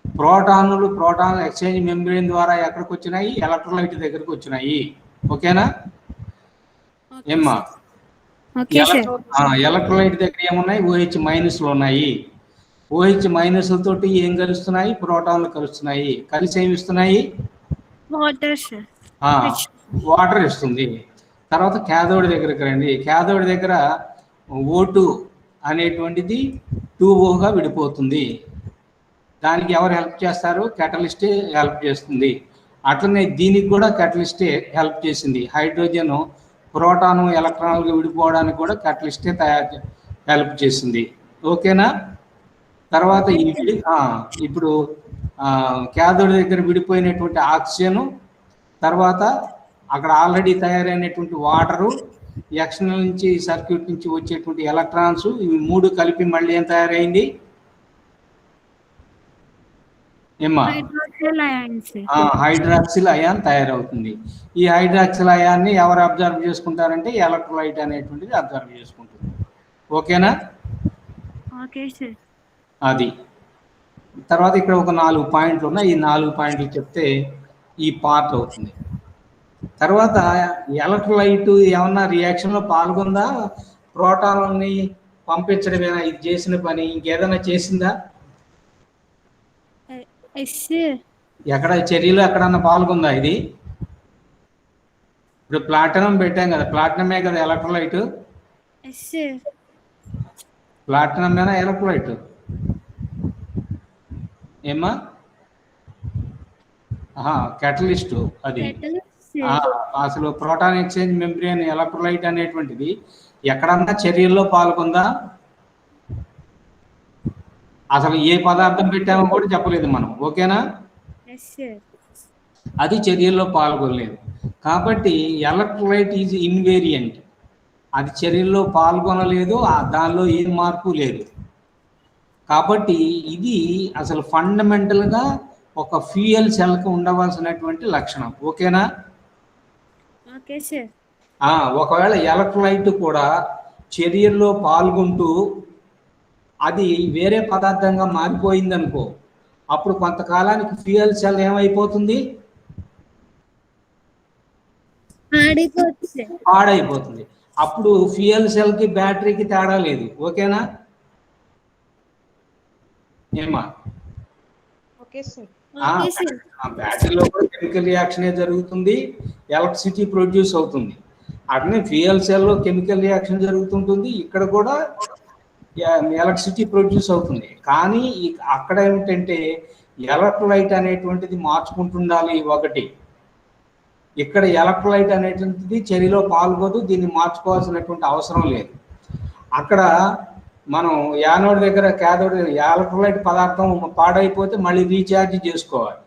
ప్రోటాన్ ఎక్స్చేంజ్ మెంబ్రేన్ ద్వారా ఎక్కడికి వచ్చినాయి? ఎలక్ట్రోలైట్ దగ్గరకు వచ్చినాయి. ఓకేనా ఏమ్మా? ఎలక్ట్రోలైట్ దగ్గర ఏమున్నాయి? OH మైనస్లు ఉన్నాయి. OH మైనస్లతోటి ఏం కలుస్తున్నాయి? ప్రోటాన్లు కలుస్తున్నాయి. కలిసి ఏమి ఇస్తున్నాయి? వాటర్ ఇస్తుంది. తర్వాత క్యాథోడ్ దగ్గరికి రండి. క్యాథోడ్ దగ్గర O2 అనేటువంటిది 2O విడిపోతుంది. దానికి ఎవరు హెల్ప్ చేస్తారు? కెటలిస్టే హెల్ప్ చేస్తుంది. అట్లనే దీనికి కూడా కెటలిస్టే హెల్ప్ చేసింది. హైడ్రోజన్ ప్రోటాను ఎలక్ట్రాన్లుగా విడిపోవడానికి కూడా కెటలిస్టే హెల్ప్ చేసింది. ఓకేనా? తర్వాత ఇప్పుడు క్యాథోడ్ దగ్గర విడిపోయినటువంటి ఆక్సిజను, తర్వాత అక్కడ ఆల్రెడీ తయారైనటువంటి వాటరు, ఎక్స్టర్నల్ నుంచి సర్క్యూట్ నుంచి వచ్చేటువంటి ఎలక్ట్రాన్స్, ఇవి 3 కలిపి మళ్ళీ ఏం తయారైంది ఏమ్మా? హైడ్రాక్సిల్ అయాన్ తయారవుతుంది. ఈ హైడ్రాక్సిల్ అయాన్ని ఎవరు అబ్జర్వ్ చేసుకుంటారంటే ఎలక్ట్రోలైట్ అనేటువంటిది అబ్జర్వ్ చేసుకుంటుంది. ఓకేనా? Okay sir. అది తర్వాత ఇక్కడ ఒక 4 పాయింట్లు ఉన్నాయి. ఈ 4 పాయింట్లు చెప్తే ఈ పార్ట్ అవుతుంది. తర్వాత ఎలక్ట్రోలైట్ ఏమన్నా రియాక్షన్లో పాల్గొందా? ప్రోటాన్ని పంపించడమేనా ఇది చేసిన పని? ఇంకేదైనా చేసిందా? ఎక్కడ చర్యలో ఎక్కడన్నా పాల్గొందా ఇది? ఇప్పుడు ప్లాటినం పెట్టాం కదా, ప్లాటినమే కదా ఎలక్ట్రోలైట్? ప్లాటినమేనా ఎలక్ట్రోలైట్ ఏమ్మా? కెటలిస్ట్ అది. అసలు ప్రోటాన్ ఎక్స్చేంజ్ మెంబ్రేన్ ఎలక్ట్రోలైట్ అనేటువంటిది ఎక్కడన్నా చర్యల్లో పాల్గొందా? అసలు ఏ పదార్థం పెట్టామో కూడా చెప్పలేదు మనం. ఓకేనా? అది చర్యల్లో పాల్గొనలేదు. కాబట్టి ఎలక్ట్రోలైట్ ఈజ్ ఇన్వేరియంట్, అది చర్యల్లో పాల్గొనలేదు, దానిలో ఏం మార్పు లేదు. కాబట్టి ఇది అసలు ఫండమెంటల్గా ఒక ఫ్యూయల్ సెల్కి ఉండవలసినటువంటి లక్షణం. ఓకేనా? Okay sir. ఒకవేళ ఎలక్ట్రోలైట్ కూడా చర్యల్లో పాల్గొంటూ అది వేరే పదార్థంగా మారిపోయిందనుకో, అప్పుడు కొంతకాలానికి ఫ్యూయల్ సెల్ ఏమైపోతుంది? పాడైపోతుంది. అప్పుడు ఫ్యూయల్ సెల్కి బ్యాటరీకి తేడా లేదు. ఓకేనా? ఏమా? Okay sir. బ్యాటరీలో కూడా కెమికల్ రియాక్షనే జరుగుతుంది, ఎలక్ట్రిసిటీ ప్రొడ్యూస్ అవుతుంది. అట్లనే ఫ్యూయల్ సెల్లో కెమికల్ రియాక్షన్ జరుగుతుంటుంది, ఇక్కడ కూడా ఎలక్ట్రిసిటీ ప్రొడ్యూస్ అవుతుంది. కానీ అక్కడ ఏమిటంటే ఎలక్ట్రోలైట్ అనేటువంటిది మార్చుకుంటుండాలి ఒకటి. ఇక్కడ ఎలక్ట్రోలైట్ అనేటువంటిది చర్యలో పాల్గొదు, దీన్ని మార్చుకోవాల్సినటువంటి అవసరం లేదు. అక్కడ మనం యానోడ్ దగ్గర క్యాథోడ్ ఎలక్ట్రోలైట్ పదార్థం పాడైపోతే మళ్ళీ రీఛార్జ్ చేసుకోవాలి.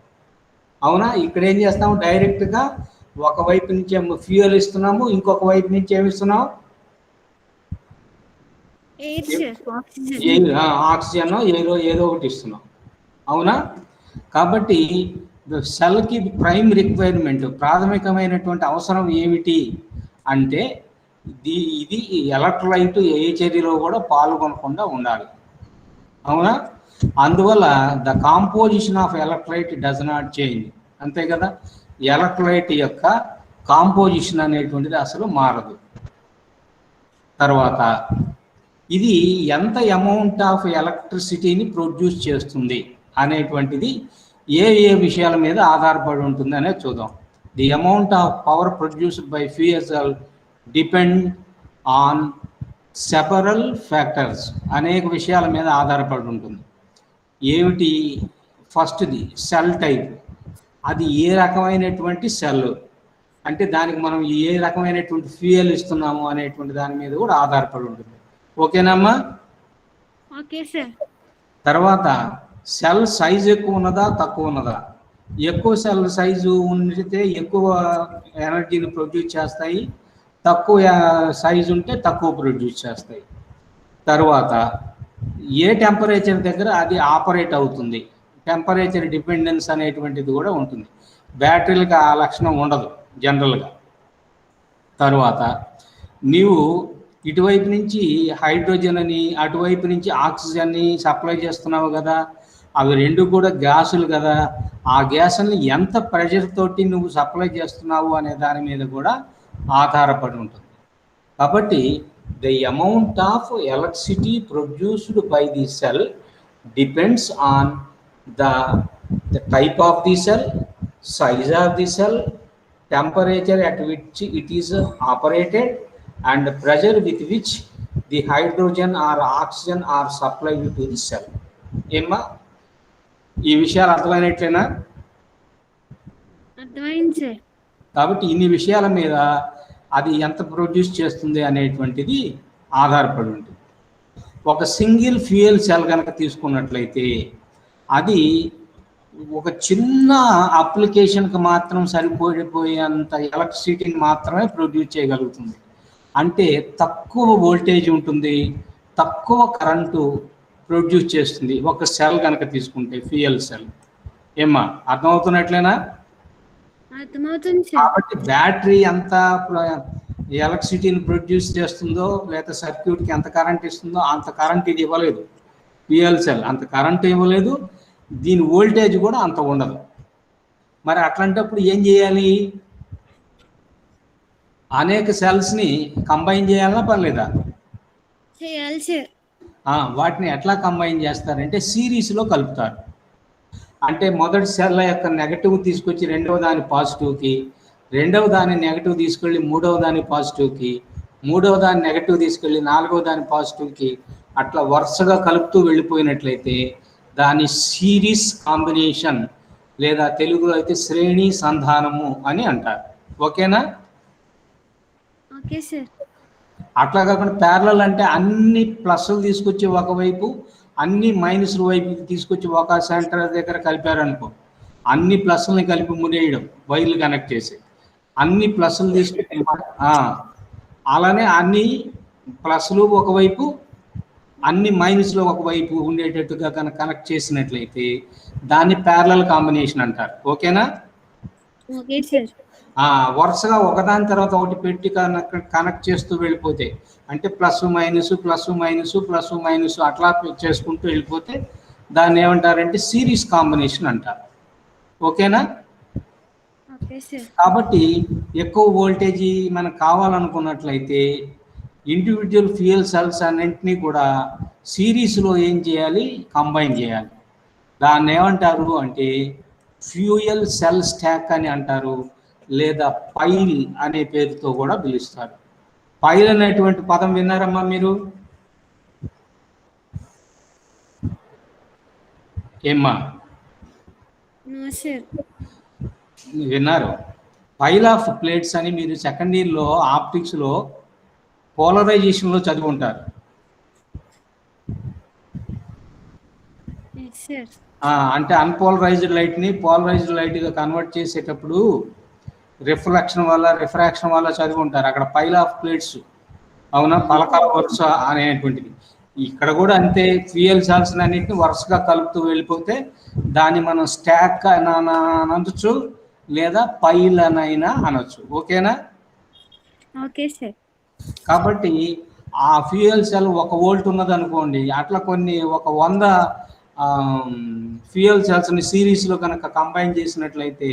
అవునా? ఇక్కడ ఏం చేస్తాము, డైరెక్ట్గా ఒకవైపు నుంచి ఫ్యూయల్ ఇస్తున్నాము, ఇంకొక వైపు నుంచి ఏమి ఇస్తున్నాము, ఆక్సిజన్ ఏదో ఒకటి ఇస్తున్నాం. అవునా? కాబట్టి సెల్కి ప్రైమ్ రిక్వైర్మెంట్, ప్రాథమికమైనటువంటి అవసరం ఏమిటి అంటే ఇది ఎలక్ట్రోలైట్ ఏ చర్యలో కూడా పాల్గొనకుండా ఉండాలి. అవునా? అందువల్ల the composition of electrolyte does not change. అంతే కదా? ఎలక్ట్రోలైట్ యొక్క కాంపోజిషన్ అనేటువంటిది అసలు మారదు. తర్వాత ఇది ఎంత అమౌంట్ ఆఫ్ ఎలక్ట్రిసిటీని ప్రొడ్యూస్ చేస్తుంది అనేటువంటిది ఏ విషయాల మీద ఆధారపడి ఉంటుంది అనేది చూద్దాం. The amount of power produced by fuel cell depend on several factors, అనేక విషయాల మీద ఆధారపడి ఉంటుంది. ఏమిటి? ఫస్ట్ది సెల్ టైప్, అది ఏ రకమైనటువంటి సెల్ అంటే దానికి మనం ఏ రకమైనటువంటి ఫ్యూయల్ ఇస్తున్నాము అనేటువంటి దాని మీద కూడా ఆధారపడి ఉంటుంది. ఓకేనమ్మా? Okay sir. తర్వాత సెల్ సైజు ఎక్కువ ఉన్నదా తక్కువ ఉన్నదా? ఎక్కువ సెల్ సైజు ఉంటే ఎక్కువ ఎనర్జీని ప్రొడ్యూస్ చేస్తాయి, తక్కువ సైజు ఉంటే తక్కువ ప్రొడ్యూస్ చేస్తాయి. తర్వాత ఏ టెంపరేచర్ దగ్గర అది ఆపరేట్ అవుతుంది, టెంపరేచర్ డిపెండెన్స్ అనేటువంటిది కూడా ఉంటుంది. బ్యాటరీలకు ఆ లక్షణం ఉండదు జనరల్గా. తర్వాత నీవు ఇటువైపు నుంచి హైడ్రోజన్ అని అటువైపు నుంచి ఆక్సిజన్ని సప్లై చేస్తున్నావు కదా, అవి రెండు కూడా గ్యాసులు కదా, ఆ గ్యాసుల్ని ఎంత ప్రెషర్ తోటి నువ్వు సప్లై చేస్తున్నావు అనే దాని మీద కూడా ఆధారపడి ఉంటుంది. కాబట్టి the amount of electricity produced by the cell depends on the type of the cell, size of the cell, temperature at which it is operated, and pressure with which the hydrogen or oxygen are supplied to the cell. ఏమ్మా, ఈ విషయాలు అర్థమైనట్లేనా? అర్థమైంది sir. కాబట్టి ఇన్ని విషయాల మీద అది ఎంత ప్రొడ్యూస్ చేస్తుంది అనేటువంటిది ఆధారపడి ఉంటుంది. ఒక సింగిల్ ఫ్యూయల్ సెల్ కనుక తీసుకున్నట్లయితే అది ఒక చిన్న అప్లికేషన్కి మాత్రం సరిపోయేంత ఎలక్ట్రిసిటీని మాత్రమే ప్రొడ్యూస్ చేయగలుగుతుంది. అంటే తక్కువ వోల్టేజ్ ఉంటుంది, తక్కువ కరెంటు ప్రొడ్యూస్ చేస్తుంది ఒక సెల్ కనుక తీసుకుంటే, ఫ్యూయల్ సెల్. ఏమ్మా, అర్థమవుతున్నట్లేనా? అర్థమవుతుంది సార్. కాబట్టి బ్యాటరీ ఎంత ఎలక్ట్రిసిటీని ప్రొడ్యూస్ చేస్తుందో లేదా సర్క్యూట్కి ఎంత కరెంట్ ఇస్తుందో అంత కరెంట్ ఇది ఇవ్వలేదు. ఫ్యూయల్ సెల్ అంత కరెంట్ ఇవ్వలేదు, దీని వోల్టేజ్ కూడా అంత ఉండదు. మరి అట్లాంటప్పుడు ఏం చేయాలి? అనేక సెల్స్ని కంబైన్ చేయాలన్నా పర్లేదా? చేయాలి సార్. వాటిని ఎట్లా కంబైన్ చేస్తారంటే సిరీస్లో కలుపుతారు. అంటే మొదటి సెల్ యొక్క నెగటివ్ తీసుకొచ్చి రెండవ దాని పాజిటివ్కి, రెండవ దాని నెగటివ్ తీసుకెళ్ళి మూడవ దాని పాజిటివ్కి, మూడవ దాని నెగటివ్ తీసుకెళ్ళి నాలుగవ దాని పాజిటివ్కి, అట్లా వరుసగా కలుపుతూ వెళ్ళిపోయినట్లయితే దాని సిరీస్ కాంబినేషన్ లేదా తెలుగులో అయితే శ్రేణి సంధానము అని అంటారు. ఓకేనా? Okay sir. అట్లా కాకుండా ప్యారలల్ అంటే అన్ని ప్లస్లు తీసుకొచ్చి ఒకవైపు, అన్ని మైనస్ల వైపు తీసుకొచ్చి ఒక సెంటర్ దగ్గర కలిపారనుకో, అన్ని ప్లస్లని కలిపి ముడేయడం, వైర్లు కనెక్ట్ చేసి అన్ని ప్లస్లు తీసుకుని అలానే అన్ని ప్లస్లు ఒకవైపు అన్ని మైనస్లు ఒకవైపు ఉండేటట్టుగా కనుక కనెక్ట్ చేసినట్లయితే దాన్ని ప్యారలల్ కాంబినేషన్ అంటారు. ఓకేనా? Okay sir. వరుసగా ఒకదాని తర్వాత ఒకటి పెట్టి కనెక్ట్ చేస్తూ వెళ్ళిపోతే అంటే plus minus plus minus plus minus అట్లా చేసుకుంటూ వెళ్ళిపోతే దాన్ని ఏమంటారంటే సిరీస్ కాంబినేషన్ అంటారు. ఓకేనా? Okay sir. కాబట్టి ఎక్కువ వోల్టేజీ మనకు కావాలనుకున్నట్లయితే ఇండివిజువల్ ఫ్యూయల్ సెల్స్ అన్నింటినీ కూడా సిరీస్లో ఏం చేయాలి? కంబైన్ చేయాలి. దాన్ని ఏమంటారు అంటే ఫ్యూయల్ సెల్ స్టాక్ అని అంటారు, లేదా పైల్ అనే పేరుతో కూడా పిలుస్తారు. పైల్ అనేటువంటి పదం విన్నారమ్మా మీరు? ఏమ్మా విన్నారు? పైల్ ఆఫ్ ప్లేట్స్ అని మీరు సెకండ్ ఇయర్లో ఆప్టిక్స్లో పోలరైజేషన్లో చదివి ఉంటారు. అంటే అన్పోలరైజ్డ్ లైట్ని పోలరైజ్డ్ లైట్గా కన్వర్ట్ చేసేటప్పుడు రిఫ్రాక్షన్ వల్ల చదివి ఉంటారు. అక్కడ పైల్ ఆఫ్ ప్లేట్స్, అవునా, పలకాల వరుస అనేటువంటిది. ఇక్కడ కూడా అంతే, ఫ్యూయల్ సెల్స్ అన్నింటిని వరుసగా కలుపుతూ వెళ్ళిపోతే దాన్ని మనం స్టాక్ అనొచ్చు లేదా పైల్ అనైనా అనొచ్చు. ఓకేనా? Okay sir. కాబట్టి ఆ ఫ్యూయల్ సెల్ 1 వోల్ట్ ఉన్నది అనుకోండి, అట్లా కొన్ని 100 ఫ్యూయల్ సెల్స్ని సిరీస్లో కనుక కంబైన్ చేసినట్లయితే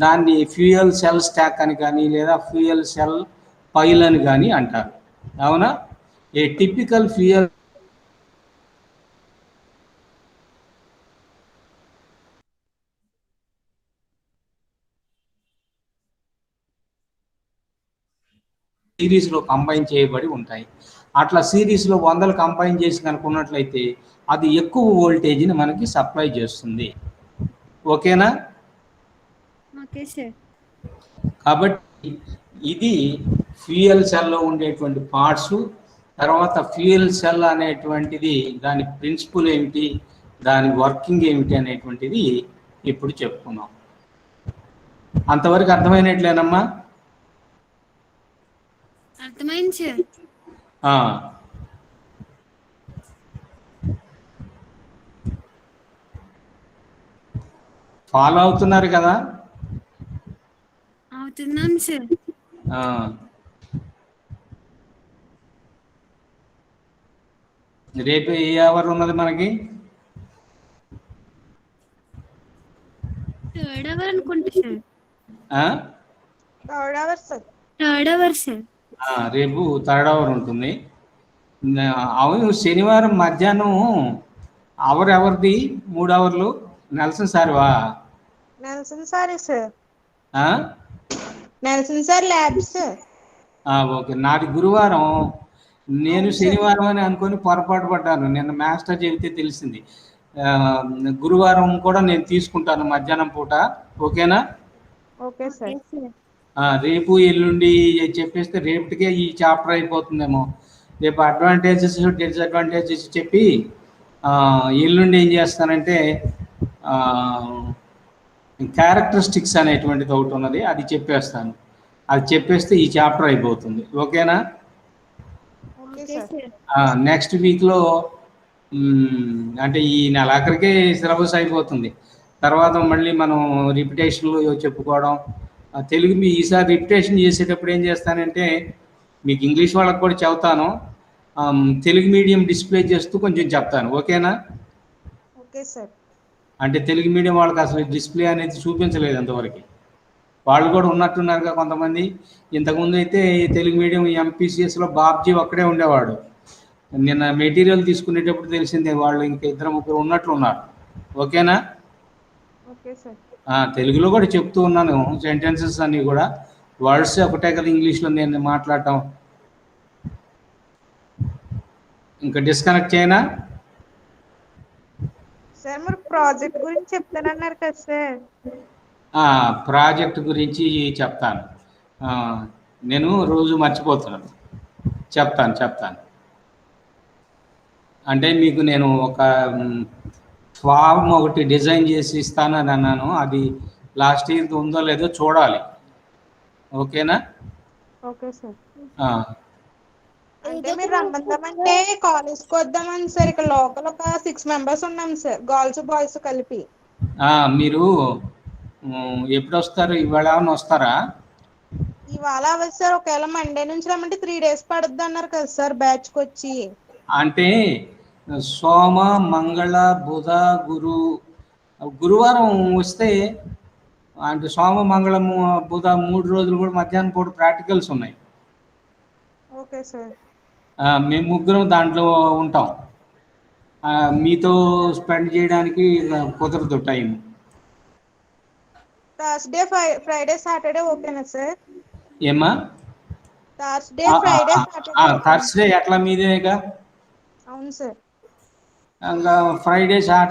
దాన్ని ఫ్యూయల్ సెల్ స్టాక్ అని కానీ లేదా ఫ్యూయల్ సెల్ పైల్ అని కానీ అంటారు. అవునా? ఏ టిపికల్ ఫ్యూయల్ సిరీస్లో కంబైన్ చేయబడి ఉంటాయి. అట్లా సిరీస్లో 100 కంబైన్ చేసి కనుకున్నట్లయితే అది ఎక్కువ వోల్టేజ్ని మనకి సప్లై చేస్తుంది. ఓకేనా? Okay sir. కాబట్టి ఇది ఫ్యూయల్ సెల్లో ఉండేటువంటి పార్ట్స్. తర్వాత ఫ్యూయల్ సెల్ అనేటువంటిది దాని ప్రిన్సిపల్ ఏమిటి, దాని వర్కింగ్ ఏమిటి అనేటువంటిది ఇప్పుడు చెప్పుకున్నాం. అంతవరకు అర్థమైనట్లేనమ్మా? అర్థమైంది సార్. ఫాలో అవుతున్నారు కదా? అవుతున్నాం సార్. రేపు ఏ అవర్ ఉన్నది మనకి? 3rd అవర్ అనుకుంటా sir. 3rd hour sir. 3rd hour sir. రేపు 3rd అవర్ ఉంటుంది. అవును, శనివారం మధ్యాహ్నం అవర్ ఎవరిది? 3 అవర్లు నెల్సన్ సార్వా? Nelson sir sir. Nelson sir labs. Okay, నాది గురువారం. నేను శనివారం అని అనుకొని పొరపాటు పడ్డాను. నిన్న మాస్టర్ చెబితే తెలిసింది. గురువారం కూడా నేను తీసుకుంటాను మధ్యాహ్నం పూట. ఓకేనా? Okay sir. రేపు ఎల్లుండి చెప్పేస్తే రేపటికే ఈ చాప్టర్ అయిపోతుందేమో. రేపు అడ్వాంటేజెస్ డిసడ్వాంటేజెస్ చెప్పి ఎల్లుండి ఏం చేస్తానంటే క్యారెక్టరిస్టిక్స్ అనేటువంటిది ఒకటి ఉన్నది, అది చెప్పేస్తాను. అది చెప్పేస్తే ఈ చాప్టర్ అయిపోతుంది. ఓకేనా? నెక్స్ట్ వీక్లో అంటే ఈ నెలాఖరికే సిలబస్ అయిపోతుంది. తర్వాత మళ్ళీ మనం రిపిటేషన్లు చెప్పుకోవడం. తెలుగు ఈసారి రిపిటేషన్ చేసేటప్పుడు ఏం చేస్తానంటే మీకు ఇంగ్లీష్ వాళ్ళకి కూడా చెప్తాను, తెలుగు మీడియం డిస్ప్లే చేస్తూ కొంచెం చెప్తాను. ఓకేనా? Okay sir. అంటే తెలుగు మీడియం వాళ్ళకి అసలు డిస్ప్లే అనేది చూపించలేదు అంతవరకు. వాళ్ళు కూడా ఉన్నట్టున్నారుగా కొంతమంది. ఇంతకుముందు అయితే తెలుగు మీడియం ఎంపీసీఎస్లో బాబ్జీ ఒక్కడే ఉండేవాడు. నిన్న మెటీరియల్ తీసుకునేటప్పుడు తెలిసిందే వాళ్ళు ఇంకా 2-3 ఉన్నట్లున్నారు. ఓకేనా? Okay sir. తెలుగులో కూడా చెప్తూ ఉన్నాను సెంటెన్సెస్ అన్నీ కూడా. వర్డ్స్ ఒకటే కదా ఇంగ్లీష్లో నేను మాట్లాడటం. ఇంకా డిస్కనెక్ట్ చేయనా? సార్ మరి ప్రాజెక్ట్ గురించి చెప్తానన్నారు కదా సార్. ప్రాజెక్ట్ గురించి చెప్తాను. నేను రోజు మర్చిపోతున్నాను. చెప్తాను. అంటే మీకు నేను ఒక ఫామ్ ఒకటి డిజైన్ చేసి ఇస్తానని అన్నాను. అది లాస్ట్ ఇయర్ ఉందో లేదో చూడాలి. ఓకేనా? Okay sir. ఆ, అంటే మీరు రమ్మందామంటే కాలేజ్కి వద్దామని సార్. ఇక్కడ లోకల్ ఒక 6 మెంబర్స్ ఉన్నాం సార్, గర్ల్స్ బాయ్స్ కలిపి. మీరు ఎప్పుడు వస్తారు? ఇవాళ ఏమైనా వస్తారా? ఇవాళ అవ్వదు సార్. ఒకవేళ మండే నుంచి రమ్మంటే 3 days పడుద్ది అన్నారు కదా సార్ బ్యాచ్కి వచ్చి. అంటే సోమ, మంగళ, బుధ, గురువారం వస్తే, అంటే సోమ, మంగళము, బుధ 3 రోజులు కూడా మధ్యాహ్నం పూట ప్రాక్టికల్స్ ఉన్నాయి. Okay sir. మేము ముగ్గురం దాంట్లో ఉంటాం. మీతో స్పెండ్ చేయడానికి కుదరదు టైం. థర్స్డే, ఫ్రైడే, సాటర్డే ఓకేనా సార్? ఏమా? Thursday, Friday, Saturday. థర్స్డే ఎట్లా మీదేగా? అవును సార్. ఇంకా ఫ్రైడే, సాటర్డే